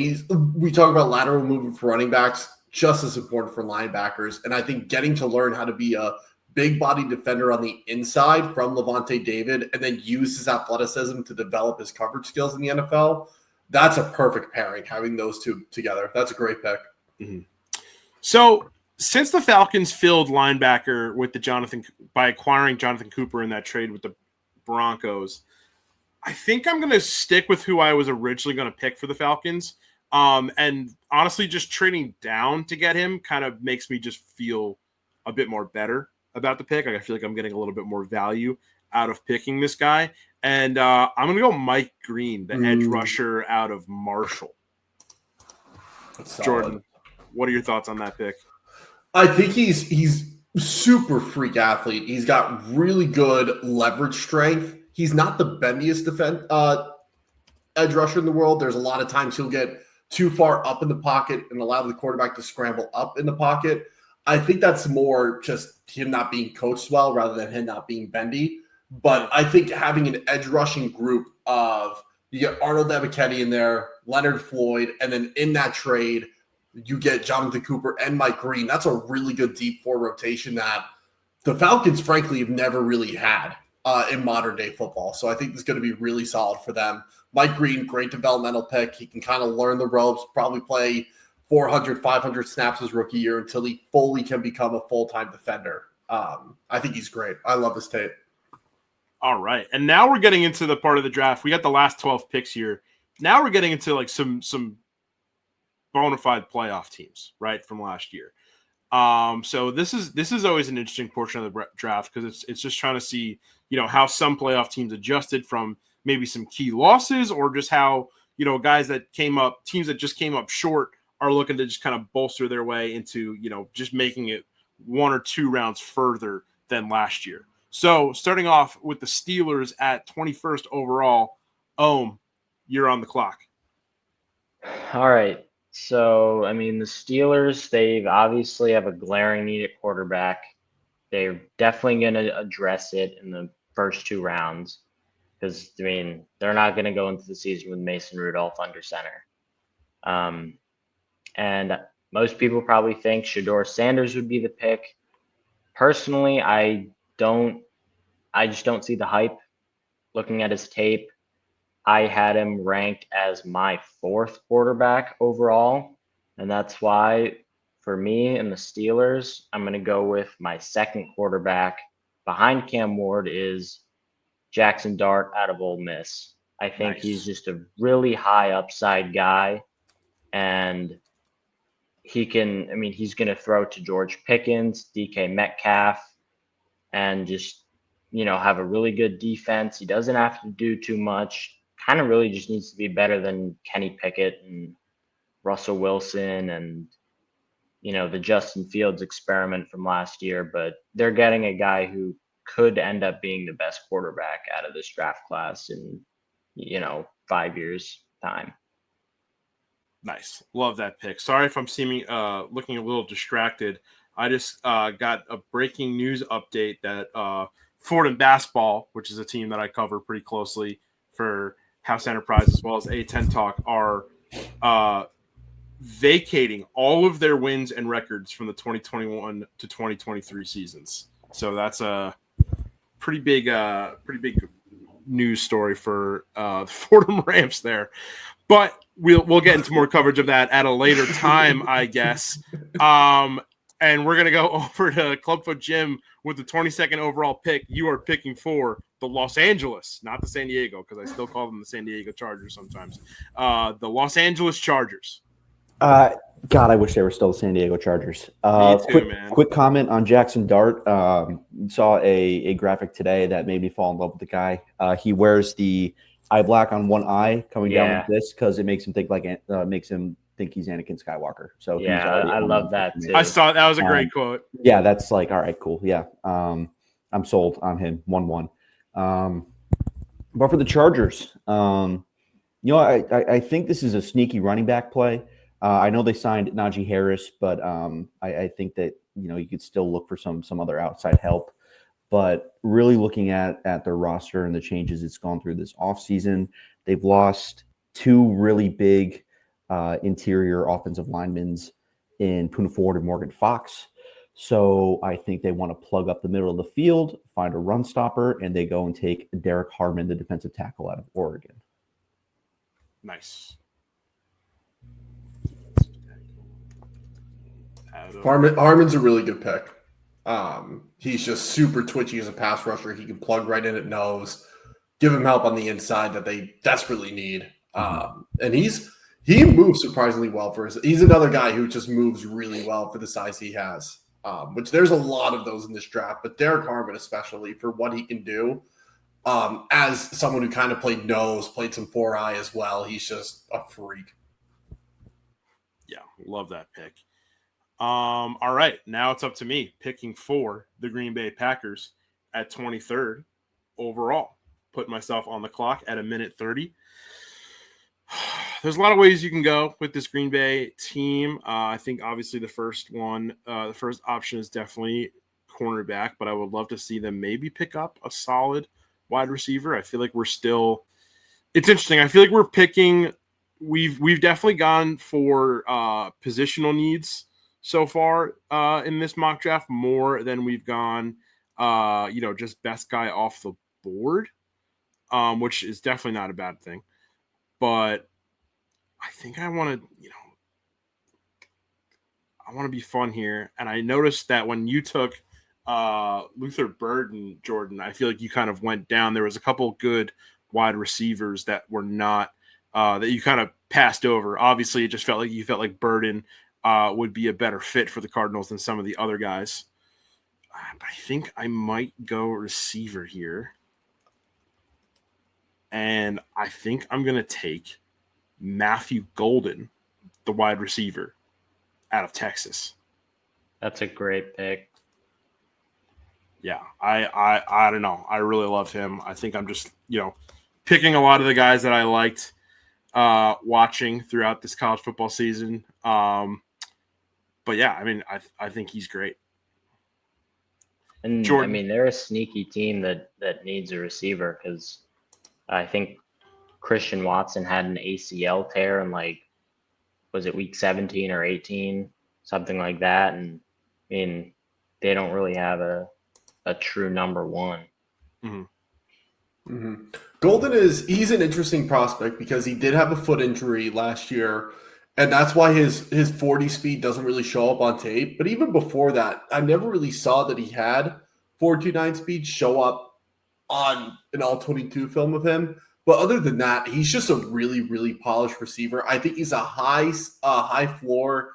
we talk about lateral movement for running backs, just as important for linebackers. And I think getting to learn how to be a big body defender on the inside from Levante David and then use his athleticism to develop his coverage skills in the NFL, that's a perfect pairing, having those two together. That's a great pick. Mm-hmm. So since the Falcons filled linebacker with by acquiring Jonathan Cooper in that trade with the Broncos, I think I'm going to stick with who I was originally going to pick for the Falcons. And honestly, just trading down to get him kind of makes me just feel a bit more better about the pick. I feel like I'm getting a little bit more value out of picking this guy. And I'm going to go Mike Green, the edge rusher out of Marshall. Jordan, what are your thoughts on that pick? I think he's super freak athlete. He's got really good leverage strength. He's not the bendiest edge rusher in the world. There's a lot of times he'll get too far up in the pocket and allow the quarterback to scramble up in the pocket. I think that's more just him not being coached well rather than him not being bendy. But I think having an edge rushing group of you get Arnold Ebiketie in there, Leonard Floyd, and then in that trade, you get Jonathan Cooper and Mike Green. That's a really good deep four rotation that the Falcons, frankly, have never really had in modern day football. So I think it's going to be really solid for them. Mike Green, great developmental pick. He can kind of learn the ropes, probably play 400, 500 snaps his rookie year until he fully can become a full-time defender. I think he's great. I love his tape. All right. And now we're getting into the part of the draft. We got the last 12 picks here. Now we're getting into like some bona fide playoff teams, right, from last year. So this is always an interesting portion of the draft because it's just trying to see, how some playoff teams adjusted from maybe some key losses or just how, guys that teams that just came up short are looking to just kind of bolster their way into, just making it one or two rounds further than last year. So starting off with the Steelers at 21st overall, you're on the clock. All right. So, I mean, the Steelers, they've obviously have a glaring need at quarterback. They're definitely going to address it in the first 2 rounds because, I mean, they're not going to go into the season with Mason Rudolph under center. And most people probably think Shador Sanders would be the pick. Personally, I just don't see the hype looking at his tape. I had him ranked as my 4th quarterback overall. And that's why, for me and the Steelers, I'm going to go with my 2nd quarterback behind Cam Ward is Jackson Dart out of Ole Miss. I think he's Nice. just a really high upside guy. And he's going to throw to George Pickens, DK Metcalf, and just, have a really good defense. He doesn't have to do too much. Kind of really just needs to be better than Kenny Pickett and Russell Wilson and, the Justin Fields experiment from last year. But they're getting a guy who could end up being the best quarterback out of this draft class in, 5 years' time. Nice. Love that pick. Sorry if I'm seeming looking a little distracted. I just got a breaking news update that Fordham Basketball, which is a team that I cover pretty closely for House Enterprise as well as A10 Talk, are vacating all of their wins and records from the 2021 to 2023 seasons. So that's a pretty big news story for the Fordham Rams there. But we'll get into more coverage of that at a later time, I guess. And we're going to go over to Clubfoot Jim with the 22nd overall pick. You are picking for the Los Angeles, not the San Diego, because I still call them the San Diego Chargers sometimes. The Los Angeles Chargers. God, I wish they were still the San Diego Chargers. Me too, man. Quick comment on Jackson Dart. Saw a graphic today that made me fall in love with the guy. He wears the eye black on one eye coming down like this because it makes him think he's Anakin Skywalker. So yeah, he's I love that too. I saw that was a great quote. Yeah, that's like, all right, cool. Yeah, I'm sold on him. 1-1. But for the Chargers, I think this is a sneaky running back play. I know they signed Najee Harris, but I think that you could still look for some other outside help. But really looking at their roster and the changes it's gone through this offseason, they've lost 2 really big interior offensive linemen in Poona Ford and Morgan Fox. So I think they want to plug up the middle of the field, find a run stopper, and they go and take Derek Harmon, the defensive tackle out of Oregon. Nice. Harmon's a really good pick. He's just super twitchy as a pass rusher. He can plug right in at nose, give him help on the inside that they desperately need. And he moves surprisingly well he's another guy who just moves really well for the size he has. Which there's a lot of those in this draft, but Derek Harmon especially for what he can do. As someone who kind of played nose, played some 4-eye as well, he's just a freak. Yeah, love that pick. All right, now it's up to me picking for the Green Bay Packers at 23rd overall. Put myself on the clock at 1:30. There's a lot of ways you can go with this Green Bay team. I think obviously the first option is definitely cornerback, but I would love to see them maybe pick up a solid wide receiver. I feel like it's interesting. I feel like we're picking. We've definitely gone for positional needs so far in this mock draft more than we've gone, just best guy off the board, which is definitely not a bad thing. But I think I want to be fun here. And I noticed that when you took Luther Burden, Jordan, I feel like you kind of went down. There was a couple good wide receivers that were not that you kind of passed over. Obviously, it just felt like Burden would be a better fit for the Cardinals than some of the other guys. But I think I might go receiver here. And I think I'm going to take Matthew Golden, the wide receiver out of Texas. That's a great pick. Yeah, I don't know. I really love him. I think I'm just, picking a lot of the guys that I liked watching throughout this college football season. But yeah, I mean, I think he's great. And Jordan. I mean, they're a sneaky team that needs a receiver because I think Christian Watson had an ACL tear in was it week 17 or 18, something like that. And I mean, they don't really have a true number one. Mm-hmm. Mm-hmm. Golden he's an interesting prospect because he did have a foot injury last year, and that's why his 40 speed doesn't really show up on tape. But even before that, I never really saw that he had 4.29 speed show up on an all 22 film of him. But other than that, he's just a really, really polished receiver. I think he's a high floor,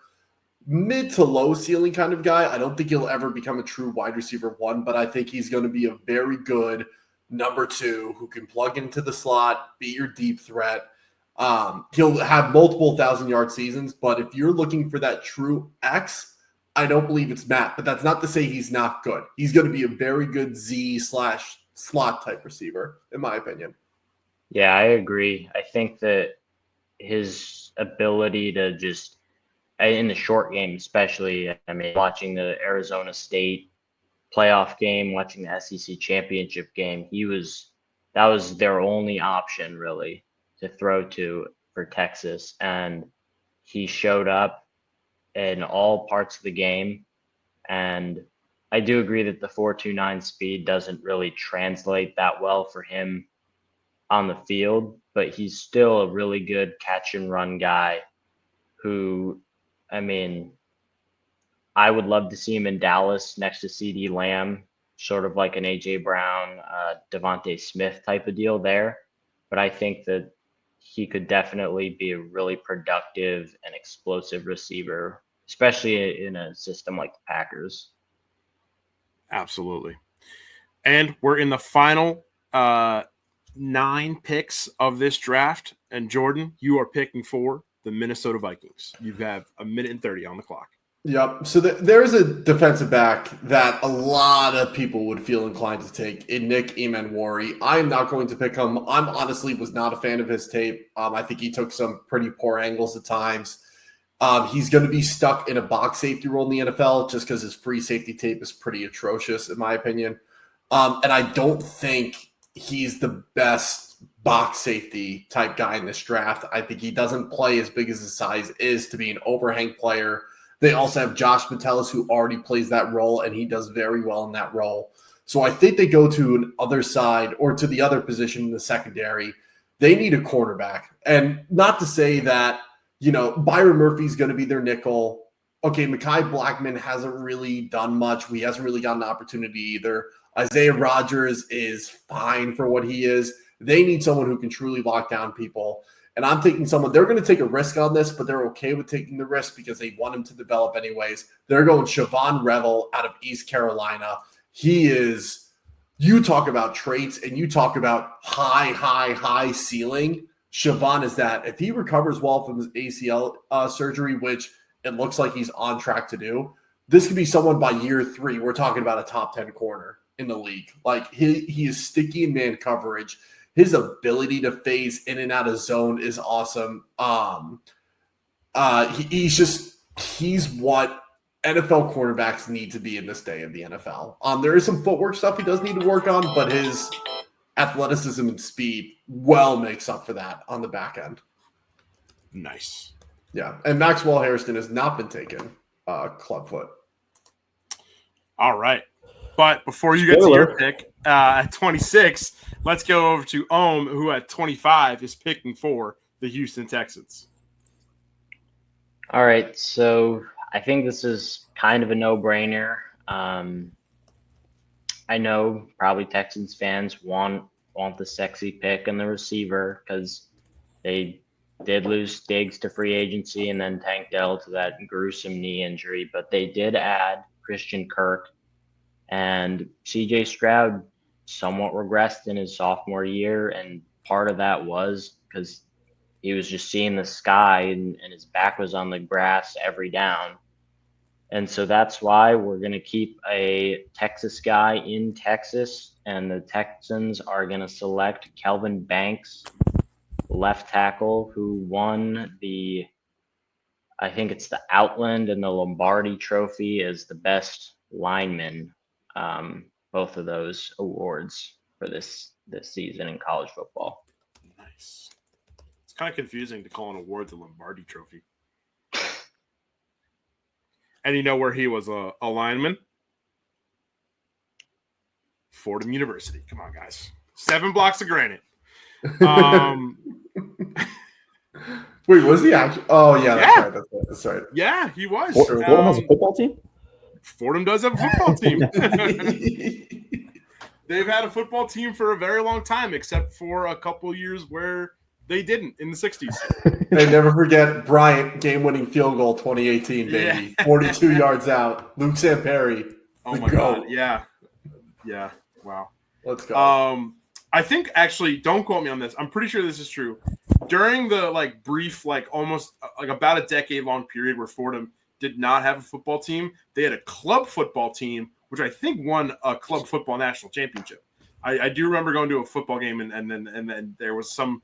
mid to low ceiling kind of guy. I don't think he'll ever become a true wide receiver one, but I think he's going to be a very good number two who can plug into the slot, be your deep threat. He'll have multiple 1,000-yard seasons, but if you're looking for that true X, I don't believe it's Matt, but that's not to say he's not good. He's going to be a very good Z/slot type receiver, in my opinion. Yeah, I agree. I think that his ability to just, in the short game especially, I mean, watching the Arizona State playoff game, watching the SEC championship game, that was their only option really to throw to for Texas. And he showed up in all parts of the game. And I do agree that the 4.29 speed doesn't really translate that well for him on the field, but he's still a really good catch and run guy who, I mean, I would love to see him in Dallas next to CD Lamb, sort of like an AJ Brown, Devontae Smith type of deal there. But I think that he could definitely be a really productive and explosive receiver, especially in a system like the Packers. Absolutely. And we're in the final 9 picks of this draft. And Jordan, you are picking for the Minnesota Vikings. You have 1:30 on the clock. Yep. So there's a defensive back that a lot of people would feel inclined to take in Nick Emanwari. I'm not going to pick him. I'm honestly was not a fan of his tape. I think he took some pretty poor angles at times. He's going to be stuck in a box safety role in the NFL just because his free safety tape is pretty atrocious, in my opinion. And I don't think he's the best box safety type guy in this draft. I think he doesn't play as big as his size is to be an overhang player. They also have Josh Metellus, who already plays that role, and he does very well in that role. So I think they go to an other side or to the other position in the secondary. They need a cornerback. And not to say that, Byron Murphy's going to be their nickel. Okay, Mekhi Blackman hasn't really done much. He hasn't really gotten an opportunity either. Isaiah Rodgers is fine for what he is. They need someone who can truly lock down people. And I'm taking someone, they're going to take a risk on this, but they're okay with taking the risk because they want him to develop anyways. They're going Siobhan Revel out of East Carolina. He is, you talk about traits and you talk about high ceiling. Siobhan is that. If he recovers well from his ACL surgery, which it looks like he's on track to do, this could be someone by year 3. We're talking about a top 10 corner in the league. Like he is sticky in man coverage. His ability to phase in and out of zone is awesome. He's what NFL cornerbacks need to be in this day of the NFL. There is some footwork stuff he does need to work on, but his athleticism and speed well makes up for that on the back end. Nice. Yeah, and Maxwell Harrison has not been taken clubfoot. All right. But before you get to your pick at 26, let's go over to Ohm, who at 25 is picking for the Houston Texans. All right, so I think this is kind of a no-brainer. I know probably Texans fans want the sexy pick and the receiver because they did lose Diggs to free agency and then Tank Dell to that gruesome knee injury, but they did add Christian Kirk. And CJ Stroud somewhat regressed in his sophomore year, and part of that was because he was just seeing the sky and his back was on the grass every down. And so that's why we're going to keep a Texas guy in Texas, and the Texans are going to select Kelvin Banks, left tackle who won I think it's the Outland and the Lombardi Trophy as the best lineman. Both of those awards for this season in college football. Nice. It's kind of confusing to call an award the Lombardi Trophy. And you know where he was a lineman? Fordham University. Come on, guys. 7 blocks of granite. Wait, was he actually? Oh, yeah, that's right. Yeah, he was. Fordham has a football team? Fordham does have a football team. They've had a football team for a very long time, except for a couple years where they didn't in the 60s. They never forget Bryant game-winning field goal 2018, baby. Yeah. 42 yards out. Luke Samperi. Oh, my God. Yeah. Yeah. Wow. Let's go. I think, actually, don't quote me on this. I'm pretty sure this is true. During the, brief, almost, about a decade-long period where Fordham did not have a football team, they had a club football team, which I think won a club football national championship. I do remember going to a football game, and then there was some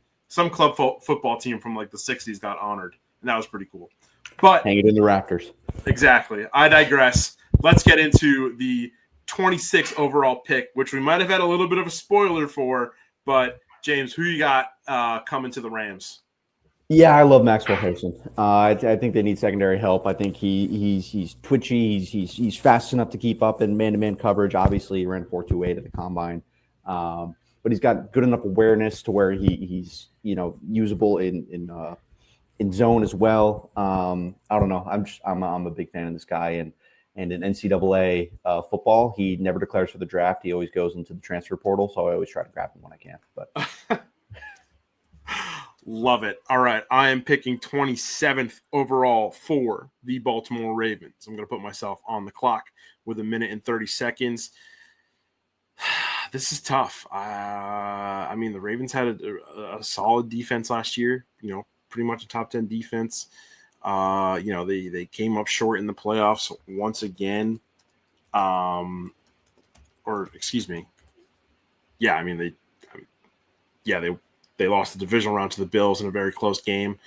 club football team from, the 60s got honored, and that was pretty cool. But hang it in the rafters. Exactly. I digress. Let's get into the 26th overall pick, which we might have had a little bit of a spoiler for, but James, who you got coming to the Rams? Yeah, I love Maxwell Harrison. I think they need secondary help. I think he's twitchy. He's fast enough to keep up in man-to-man coverage. Obviously, he ran 4.28 at the combine, but he's got good enough awareness to where he's usable in zone as well. I don't know. I'm a big fan of this guy, and in NCAA football, he never declares for the draft. He always goes into the transfer portal, so I always try to grab him when I can. But love it. All right, I am picking 27th overall for the Baltimore Ravens. I'm going to put myself on the clock with 1 minute and 30 seconds. This is tough. I mean, the Ravens had a solid defense last year. Pretty much a top 10 defense. They came up short in the playoffs once again. They lost the divisional round to the Bills in a very close game.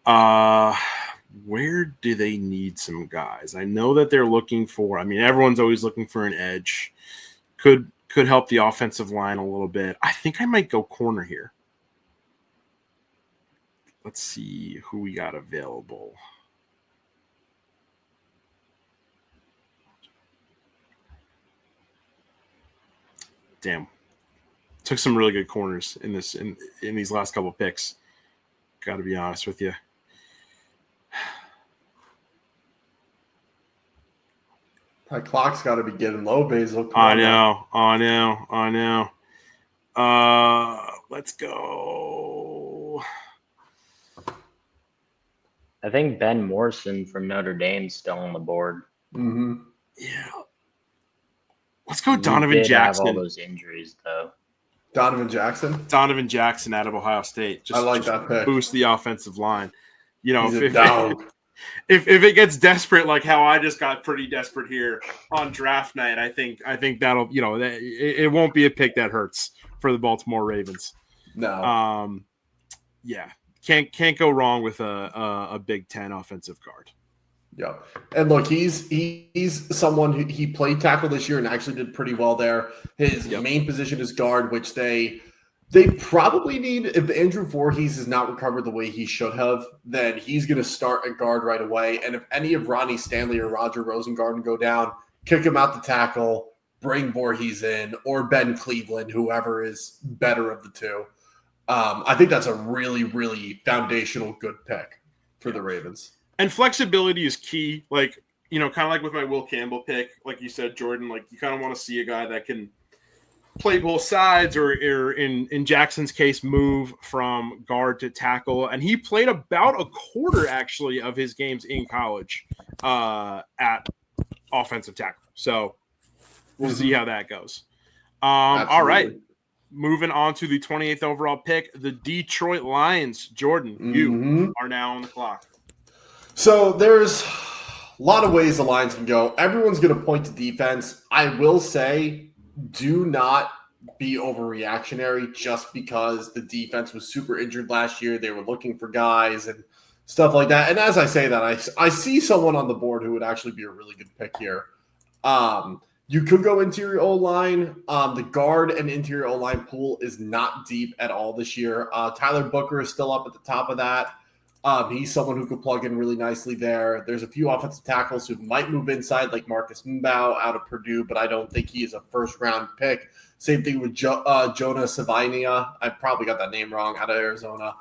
Where do they need some guys? I know that they're looking for, everyone's always looking for an edge. Could help the offensive line a little bit. I think I might go corner here. Let's see who we got available. Damn. Took some really good corners in these last couple of picks. Got to be honest with you. That clock's got to be getting low, Basel. I know. Let's go. I think Ben Morrison from Notre Dame's still on the board. Mm-hmm. Yeah. Let's go Donovan Jackson. Have all those injuries, though. Donovan Jackson out of Ohio State. I like that pick. Boost the offensive line. If it gets desperate, like how I just got pretty desperate here on draft night, I think that'll it won't be a pick that hurts for the Baltimore Ravens. No. Yeah. Can't go wrong with a Big Ten offensive guard. Yeah, and look, he's someone who he played tackle this year and actually did pretty well there. His main position is guard, which they probably need. If Andrew Voorhees has not recovered the way he should have, then he's going to start at guard right away. And if any of Ronnie Stanley or Roger Rosengarten go down, kick him out the tackle, bring Voorhees in, or Ben Cleveland, whoever is better of the two. I think that's a really, really foundational good pick for the Ravens. And flexibility is key. Kind of like with my Will Campbell pick, like you said, Jordan, you kind of want to see a guy that can play both sides or in Jackson's case, move from guard to tackle. And he played about a quarter, actually, of his games in college at offensive tackle. So we'll see how that goes. All right. Moving on to the 28th overall pick, the Detroit Lions. Jordan, you are now on the clock. So there's a lot of ways the Lions can go. Everyone's going to point to defense. I will say, do not be overreactionary just because the defense was super injured last year. They were looking for guys and stuff like that. And as I say that, I see someone on the board who would actually be a really good pick here. You could go interior O-line. The guard and interior O-line pool is not deep at all this year. Tyler Booker is still up at the top of that. He's someone who could plug in really nicely there. There's a few offensive tackles who might move inside, like Marcus Mbao out of Purdue, but I don't think he is a first-round pick. Same thing with Jonah Savinia. I probably got that name wrong, out of Arizona.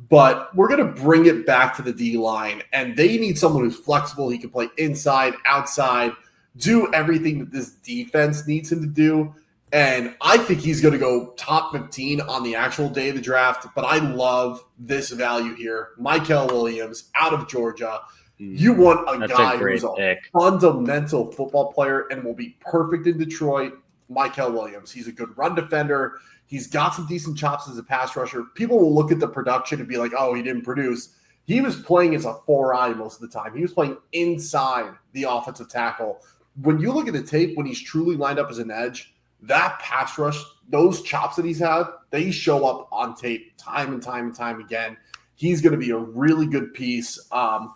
But we're going to bring it back to the D-line, and they need someone who's flexible. He can play inside, outside, do everything that this defense needs him to do. And I think he's going to go top 15 on the actual day of the draft. But I love this value here. Michael Williams out of Georgia. You want a guy who's a fundamental football player and will be perfect in Detroit. Michael Williams. He's a good run defender. He's got some decent chops as a pass rusher. People will look at the production and be like, oh, he didn't produce. He was playing as a 4-eye most of the time. He was playing inside the offensive tackle. When you look at the tape, when he's truly lined up as an edge, that pass rush, those chops that he's had, they show up on tape time and time and time again. He's going to be a really good piece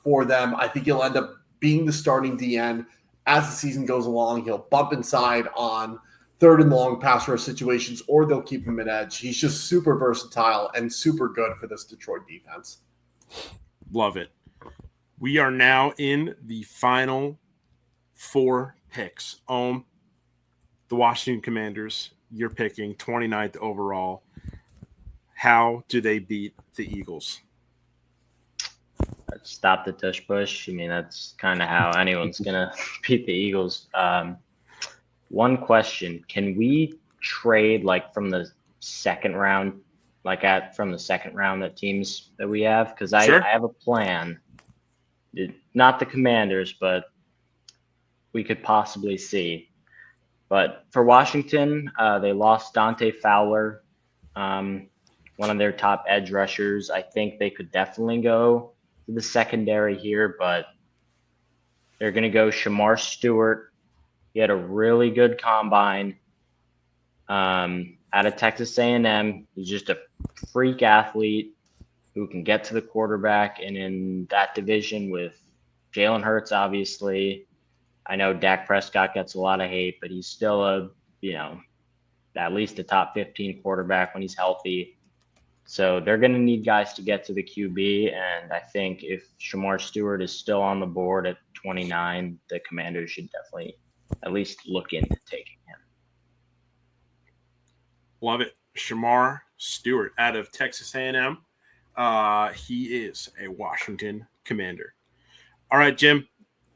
for them. I think he'll end up being the starting DN as the season goes along. He'll bump inside on third and long pass rush situations, or they'll keep him at edge. He's just super versatile and super good for this Detroit defense. Love it. We are now in the final 4 picks. The Washington Commanders, you're picking 29th overall. How do they beat the Eagles? Stop the tush push. I mean, that's kind of how anyone's going to beat the Eagles. One question. Can we trade like from the second round, from the second round that teams that we have? Because Sure. I have a plan. Not the Commanders, but we could possibly see. But for Washington, they lost Dante Fowler, one of their top edge rushers. I think they could definitely go to the secondary here, but they're going to go Shamar Stewart. He had a really good combine out of Texas A&M. He's just a freak athlete who can get to the quarterback. And in that division with Jalen Hurts, obviously, I know Dak Prescott gets a lot of hate, but he's still at least a top 15 quarterback when he's healthy. So they're going to need guys to get to the QB. And I think if Shamar Stewart is still on the board at 29, the Commanders should definitely at least look into taking him. Love it. Shamar Stewart out of Texas A&M. He is a Washington Commander. All right, Jim.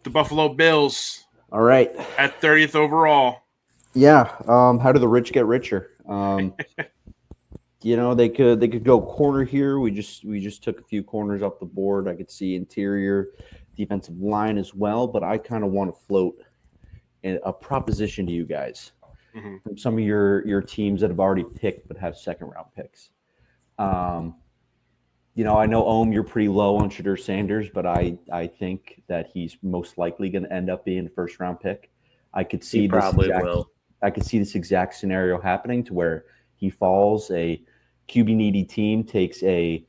The Buffalo Bills. All right. At 30th overall. Yeah. How do the rich get richer? They could go corner here. We just took a few corners off the board. I could see interior defensive line as well, but I kind of want to float a proposition to you guys from some of your teams that have already picked but have second round picks. I know, you're pretty low on Shadur Sanders, but I think that he's most likely going to end up being a first-round pick. I could see I could see this exact scenario happening to where he falls, a QB-needy team takes a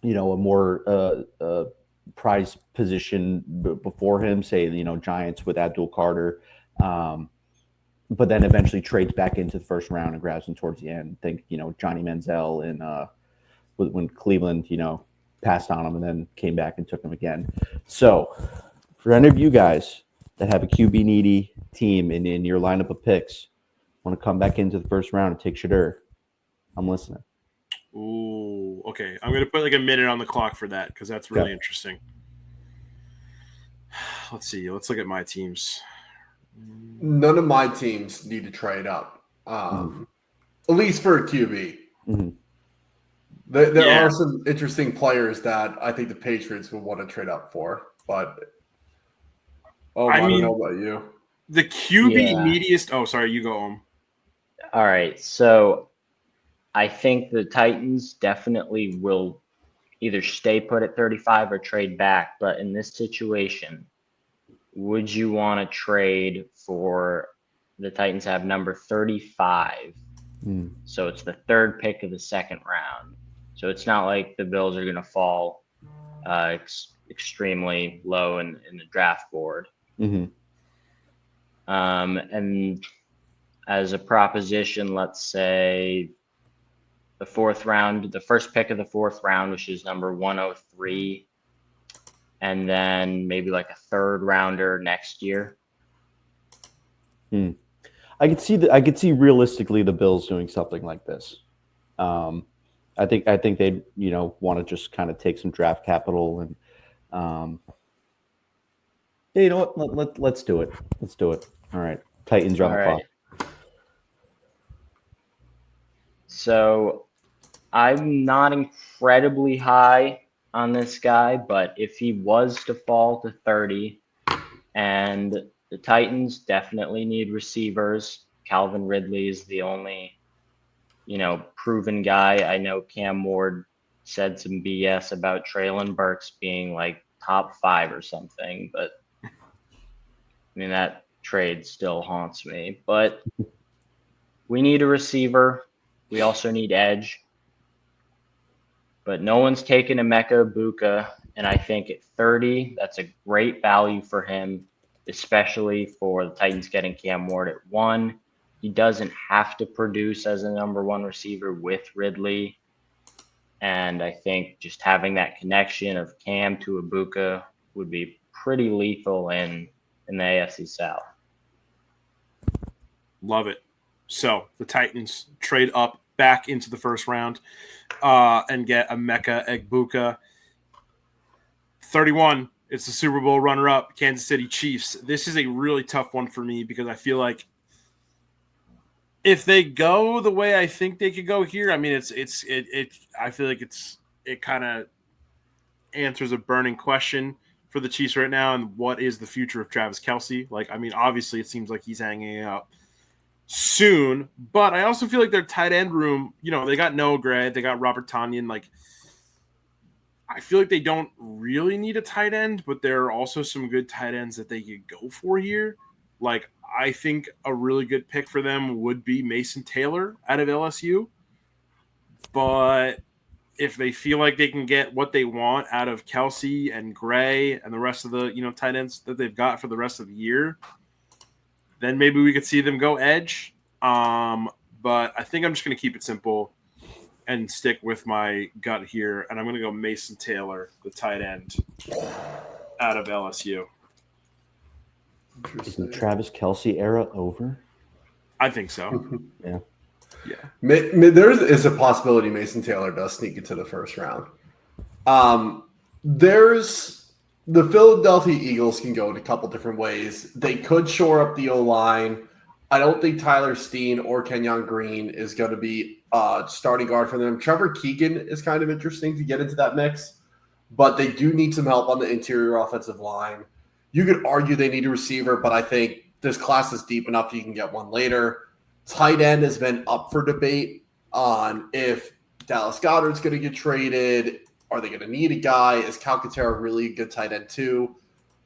more prize position before him, say, Giants with Abdul Carter, but then eventually trades back into the first round and grabs him towards the end. Think, Johnny Manziel and when Cleveland, passed on him and then came back and took him again. So for any of you guys that have a QB needy team in your lineup of picks, want to come back into the first round and take Shadur, I'm listening. Ooh, okay. I'm going to put like a minute on the clock for that because that's really interesting. Let's see. Let's look at my teams. None of my teams need to trade up, at least for a QB. Mm-hmm. There are some interesting players that I think the Patriots would want to trade up for, but I don't know about you. The QB neediest. Oh, sorry, you go home. All right, so I think the Titans definitely will either stay put at 35 or trade back. But in this situation, would you want to trade for the Titans have number 35 So it's the third pick of the second round. So it's not like the Bills are going to fall extremely low in the draft board. Mm-hmm. And as a proposition, let's say the fourth round, the first pick of the fourth round, which is number 103, and then maybe like a third rounder next year. I could see realistically the Bills doing something like this. I think they want to just kind of take some draft capital and yeah, you know what? Let's do it. Let's do it. All right, Titans are on the clock. So I'm not incredibly high on this guy, but if he was to fall to 30, and the Titans definitely need receivers, Calvin Ridley is the only, proven guy. I know Cam Ward said some BS about Treylon Burks being like top 5 or something, but I mean, that trade still haunts me. But we need a receiver. We also need edge. But no one's taken Emeka Egbuka, and I think at 30, that's a great value for him, especially for the Titans getting Cam Ward at 1. He doesn't have to produce as a number 1 receiver with Ridley. And I think just having that connection of Cam to Egbuka would be pretty lethal in the AFC South. Love it. So the Titans trade up back into the first round and get Emeka Egbuka. 31, it's the Super Bowl runner-up, Kansas City Chiefs. This is a really tough one for me because I feel like if they go the way I think they could go here, I mean, I feel like it kind of answers a burning question for the Chiefs right now. And what is the future of Travis Kelce? Like, I mean, obviously it seems like he's hanging out soon, but I also feel like their tight end room, they got Noah Gray, they got Robert Tonyan. Like, I feel like they don't really need a tight end, but there are also some good tight ends that they could go for here. Like, I think a really good pick for them would be Mason Taylor out of LSU. But if they feel like they can get what they want out of Kelce and Gray and the rest of the, tight ends that they've got for the rest of the year, then maybe we could see them go edge. But I think I'm just going to keep it simple and stick with my gut here. And I'm going to go Mason Taylor, the tight end out of LSU. Is the Travis Kelce era over? I think so. Yeah. There is a possibility Mason Taylor does sneak into the first round. There's the Philadelphia Eagles can go in a couple different ways. They could shore up the O-line. I don't think Tyler Steen or Kenyon Green is going to be starting guard for them. Trevor Keegan is kind of interesting to get into that mix, but they do need some help on the interior offensive line. You could argue they need a receiver, but I think this class is deep enough you can get one later. Tight end has been up for debate on if Dallas Goedert's going to get traded. Are they going to need a guy? Is Calcaterra really a good tight end too?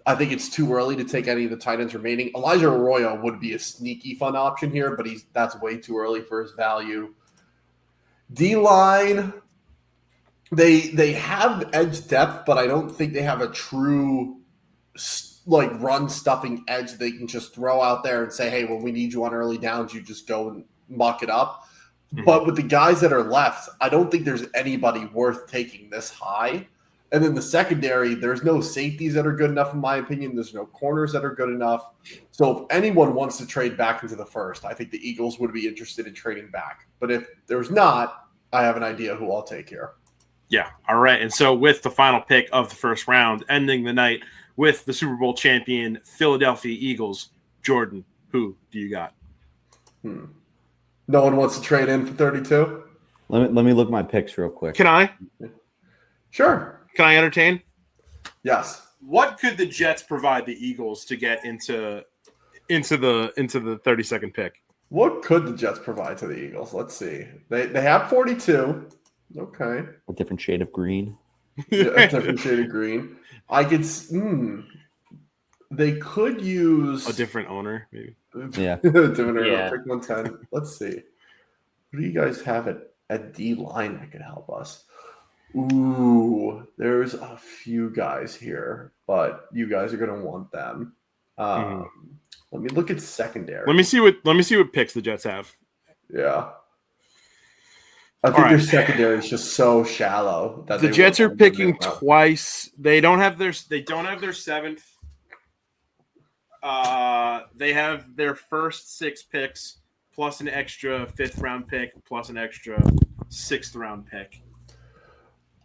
I think it's too early to take any of the tight ends remaining. Elijah Arroyo would be a sneaky fun option here, but that's way too early for his value. D-line, they have edge depth, but I don't think they have a true run stuffing edge they can just throw out there and say, hey, when we need you on early downs, you just go and muck it up. Mm-hmm. But with the guys that are left, I don't think there's anybody worth taking this high. And then the secondary, there's no safeties that are good enough, in my opinion. There's no corners that are good enough. So if anyone wants to trade back into the first, I think the Eagles would be interested in trading back. But if there's not, I have an idea who I'll take here. Yeah. All right. And so with the final pick of the first round, ending the night with the Super Bowl champion Philadelphia Eagles, Jordan, who do you got? No one wants to trade in for 32? Let me look my picks real quick. Can I? Sure. Can I entertain? Yes. What could the Jets provide the Eagles to get into the 32nd pick? What could the Jets provide to the Eagles? Let's see. They have 42. Okay. A different shade of green. Yeah, a different shade of green. I could. They could use a different owner, maybe. Yeah. Different owner. Pick 110. Let's see. Who do you guys have at D line that could help us? Ooh, there's a few guys here, but you guys are gonna want them. Let me look at secondary. Let me see what picks the Jets have. Yeah. I think their secondary is just so shallow that the Jets are picking twice. They don't have their seventh. They have their first 6 picks plus an extra 5th round pick plus an extra 6th round pick.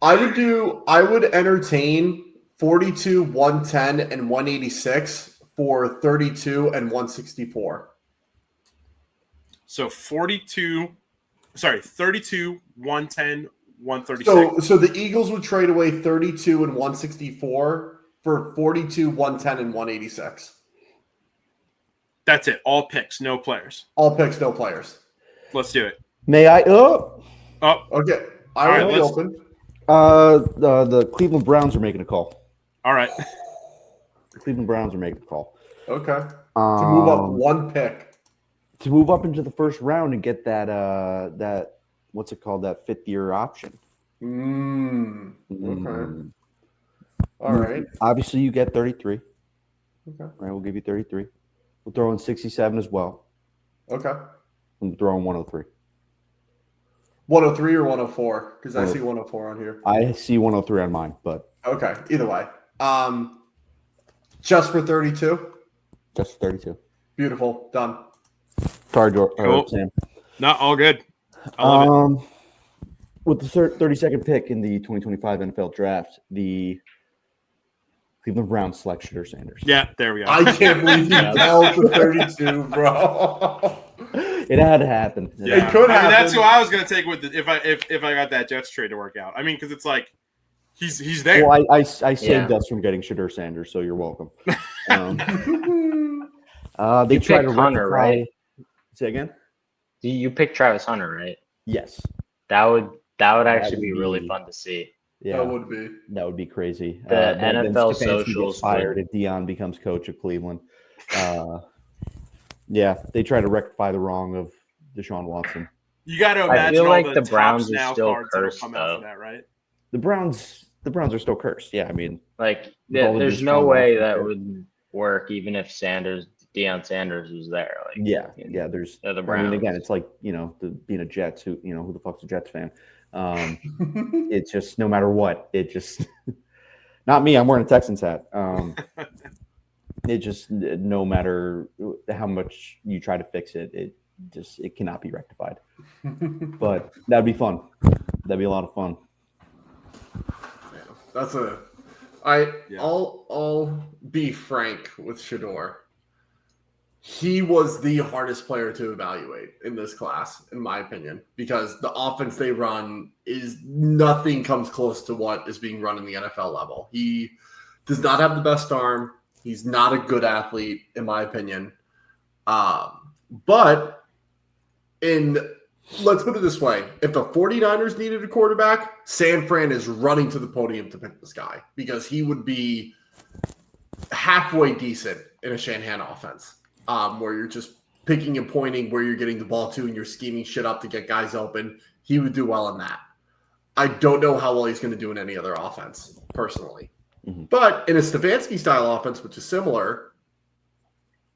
I would entertain 42, 110, and 186 for 32 and 164. So 32, 110, 136. So the Eagles would trade away 32 and 164 for 42, 110, and 186. That's it. All picks, no players. All picks, no players. Let's do it. May I? Oh, okay. I will be open. The Cleveland Browns are making a call. All right. The Cleveland Browns are making a call. Okay. To move up 1 pick. To move up into the first round and get that what's it called? That 5th-year option. Okay. All right. Obviously, you get 33. Okay. All right, we'll give you 33. We'll throw in 67 as well. Okay. We'll throw in 103. 103 or 104? Because I see 104 on here. I see 103 on mine, but okay. Either way. Just for 32? Just for 32. Beautiful. Done. Sorry, cool. Sam. Not all good. I love it. With the 32nd pick in the 2025 NFL Draft, the Cleveland Browns select Shedeur Sanders. Yeah, there we go. I can't believe you held to 32, bro. It had to happen. It could happen. That's who I was going to take with if I got that Jets trade to work out. I mean, because it's like he's there. Well, I saved us from getting Shedeur Sanders, so you're welcome. They tried to Hunter, right? Say again. You picked Travis Hunter, right? Yes. That would actually be really fun to see. Yeah, that would be crazy. The NFL socials fired if Dion becomes coach of Cleveland. Yeah, they try to rectify the wrong of Deshaun Watson. You got to imagine I feel like all the Browns are still cards cursed, come though. out for that, right? The Browns are still cursed. Yeah, I mean, like there's no way that would work even if Deion Sanders was there. Like, yeah. There's the Browns. I mean, again, it's like being a Jets. Who the fuck's a Jets fan? It's just no matter what. It just not me. I'm wearing a Texans hat. It just no matter how much you try to fix it, it cannot be rectified. But that'd be fun. That'd be a lot of fun. I'll be frank with Shedeur. He was the hardest player to evaluate in this class, in my opinion, because the offense they run is nothing comes close to what is being run in the NFL level. He does not have the best arm. He's not a good athlete, in my opinion. But let's put it this way. If the 49ers needed a quarterback, San Fran is running to the podium to pick this guy because he would be halfway decent in a Shanahan offense. Where you're just picking and pointing where you're getting the ball to and you're scheming shit up to get guys open. He would do well in that. I don't know how well he's going to do in any other offense, personally. Mm-hmm. But in a Stefanski-style offense, which is similar,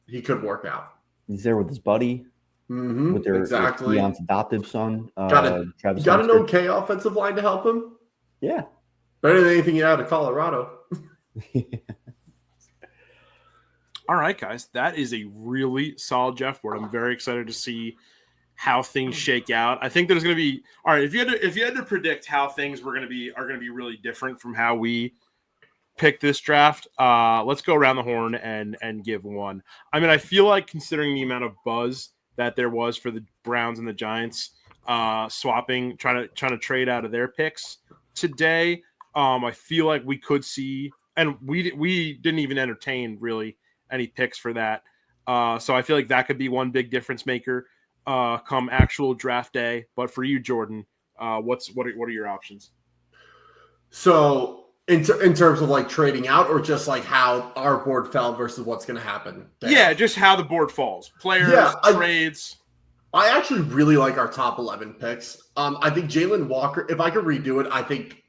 he could work out. He's there with his buddy. Mm-hmm. With Deion's adoptive son. Got an okay offensive line to help him. Yeah. Better than anything out of Colorado. All right, guys, that is a really solid Jeff board. I'm very excited to see how things shake out. I think there's going to be all right. If you had to predict how things are going to be really different from how we pick this draft, let's go around the horn and give one. I mean, I feel like considering the amount of buzz that there was for the Browns and the Giants swapping, trying to trade out of their picks today, I feel like we could see, and we didn't even entertain really any picks for that. So I feel like that could be one big difference maker come actual draft day. But for you, Jordan, what are your options? So in terms of like trading out or just like how our board fell versus what's going to happen there? Yeah, just how the board falls. Players, trades. I actually really like our top 11 picks. I think Jalen Walker, if I could redo it, I think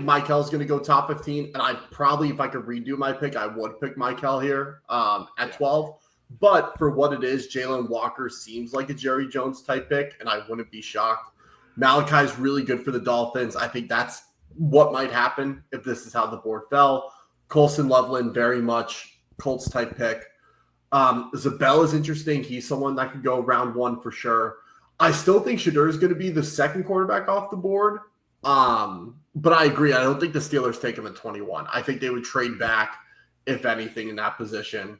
Mikel's going to go top 15. And I probably, if I could redo my pick, I would pick Mikel here at 12. But for what it is, Jalen Walker seems like a Jerry Jones type pick, and I wouldn't be shocked. Malachi's really good for the Dolphins. I think that's what might happen if this is how the board fell. Colson Loveland, very much Colts type pick. Zabel is interesting. He's someone that could go round 1 for sure. I still think Shadur is going to be the second quarterback off the board. But I agree. I don't think the Steelers take him at 21. I think they would trade back, if anything, in that position.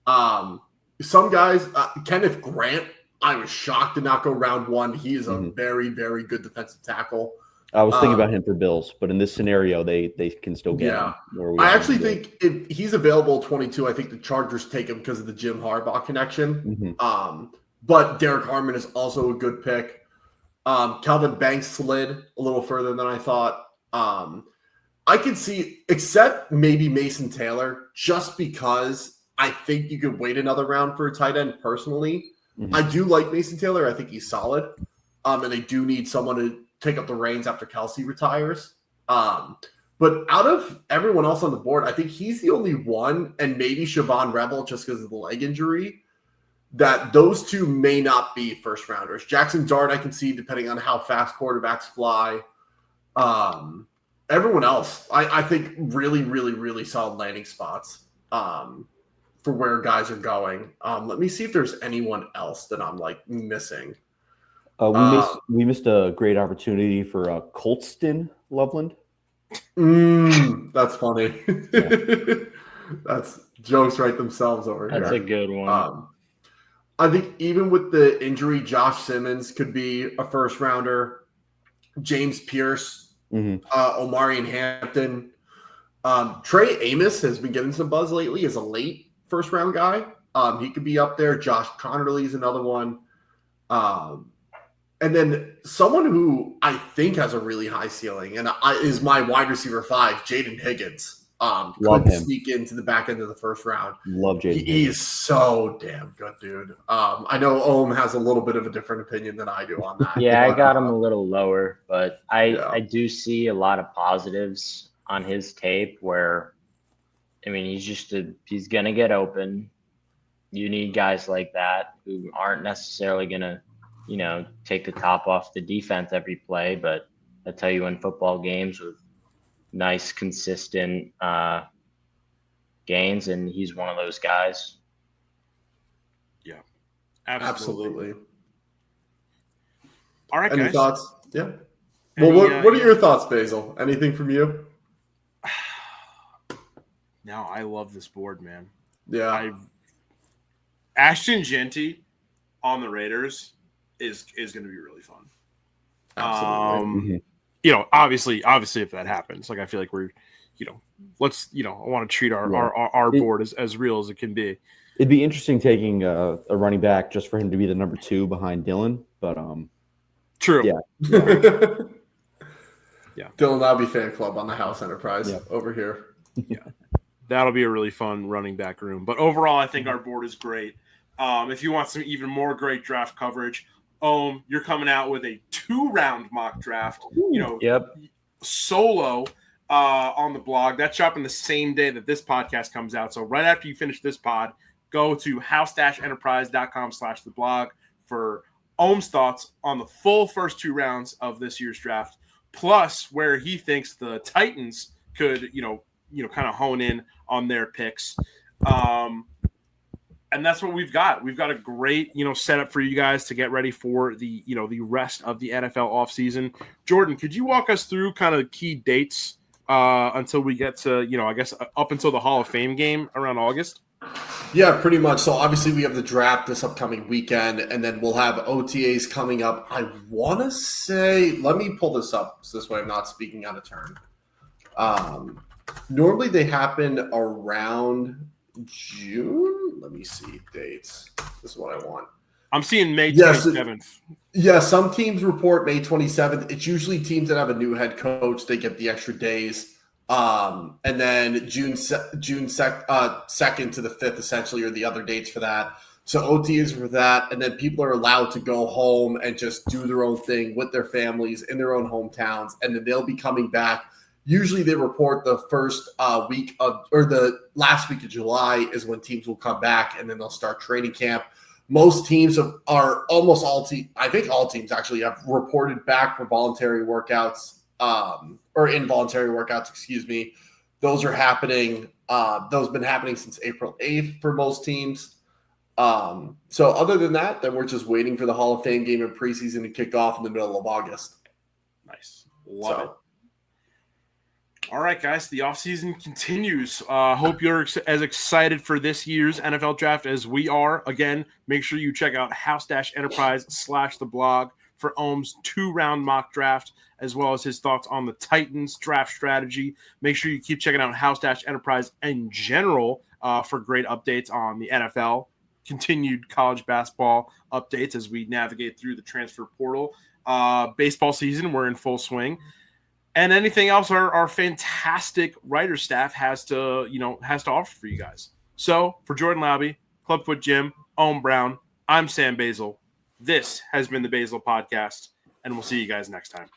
Some guys, Kenneth Grant, I was shocked to not go round 1. He is a very, very good defensive tackle. I was thinking about him for Bills, but in this scenario, they can still get him. I actually think if he's available 22, I think the Chargers take him because of the Jim Harbaugh connection. But Derek Harmon is also a good pick. Calvin Banks slid a little further than I thought. I could see, except maybe Mason Taylor, just because I think you could wait another round for a tight end personally. I do like Mason Taylor. I think he's solid. And they do need someone to take up the reins after Kelsey retires. But out of everyone else on the board, I think he's the only one, and maybe Siobhan Rebel just because of the leg injury, that those two may not be first rounders. Jackson Dart, I can see depending on how fast quarterbacks fly. Everyone else, I think really, really, really solid landing spots for where guys are going. Let me see if there's anyone else that I'm like missing. We missed a great opportunity for Colston Loveland. That's funny. That's jokes right themselves over here. That's a good one. I think even with the injury, Josh Simmons could be a first rounder. James Pierce, Omarion Hampton. Trey Amos has been getting some buzz lately as a late first round guy. He could be up there. Josh Connerly is another one. And then someone who I think has a really high ceiling and is my wide receiver 5, Jaden Higgins. Could sneak into the back end of the first round. Love Jaden. He is so damn good, dude. I know Ohm has a little bit of a different opinion than I do on that. Yeah, I got him a little lower, but I do see a lot of positives on his tape where, I mean, he's going to get open. You need guys like that who aren't necessarily going to, take the top off the defense every play, but I tell you, in football games with nice, consistent gains, and he's one of those guys. Yeah, absolutely. All right, Any guys. thoughts? Yeah. Well, what are your thoughts, Basil? Anything from you? No, I love this board, man. Yeah. Ashton Genty on the Raiders is going to be really fun. Absolutely. Obviously, if that happens, like I feel like we're, let's, I want to treat our board as real as it can be. It'd be interesting taking a running back just for him to be the number 2 behind Dylan, but true. Yeah. Yeah. Dylan Laube fan club on the House Enterprise over here. Yeah. That'll be a really fun running back room. But overall, I think our board is great. If you want some even more great draft coverage, you're coming out with a 2-round mock draft, solo on the blog. That's dropping the same day that this podcast comes out. So right after you finish this pod, go to house-enterprise.com/the-blog for Ohm's thoughts on the full first 2 rounds of this year's draft, plus where he thinks the Titans could, kind of hone in on their picks. And that's what we've got. We've got a great, setup for you guys to get ready for the, the rest of the NFL offseason. Jordan, could you walk us through kind of key dates until we get to, I guess up until the Hall of Fame game around August? Yeah, pretty much. So obviously we have the draft this upcoming weekend, and then we'll have OTAs coming up. I want to say, let me pull this up so this way I'm not speaking out of turn. Normally they happen around June. Let me see dates. This is what I want. I'm seeing May 27th. Yeah, some teams report May 27th. It's usually teams that have a new head coach. They get the extra days. And then June 2nd to the 5th, essentially, are the other dates for that. So OT is for that, and then people are allowed to go home and just do their own thing with their families in their own hometowns, and then they'll be coming back. Usually they report the first week of, or the last week of July is when teams will come back, and then they'll start training camp. Most teams are almost all teams, I think all teams actually have reported back for voluntary workouts, or involuntary workouts, excuse me. Those are happening. Those have been happening since April 8th for most teams. So other than that, then we're just waiting for the Hall of Fame game in preseason to kick off in the middle of August. Nice. Love it. All right, guys, the offseason continues. Hope you're as excited for this year's NFL draft as we are. Again, make sure you check out house-enterprise/the blog for Ohm's 2-round mock draft, as well as his thoughts on the Titans draft strategy. Make sure you keep checking out house-enterprise in general for great updates on the NFL, continued college basketball updates as we navigate through the transfer portal. Baseball season, we're in full swing. And anything else our fantastic writer staff has to offer for you guys. So for Jordan Laube, Clubfoot Jim, Owen Brown, I'm Sam Basel. This has been the Basel Podcast, and we'll see you guys next time.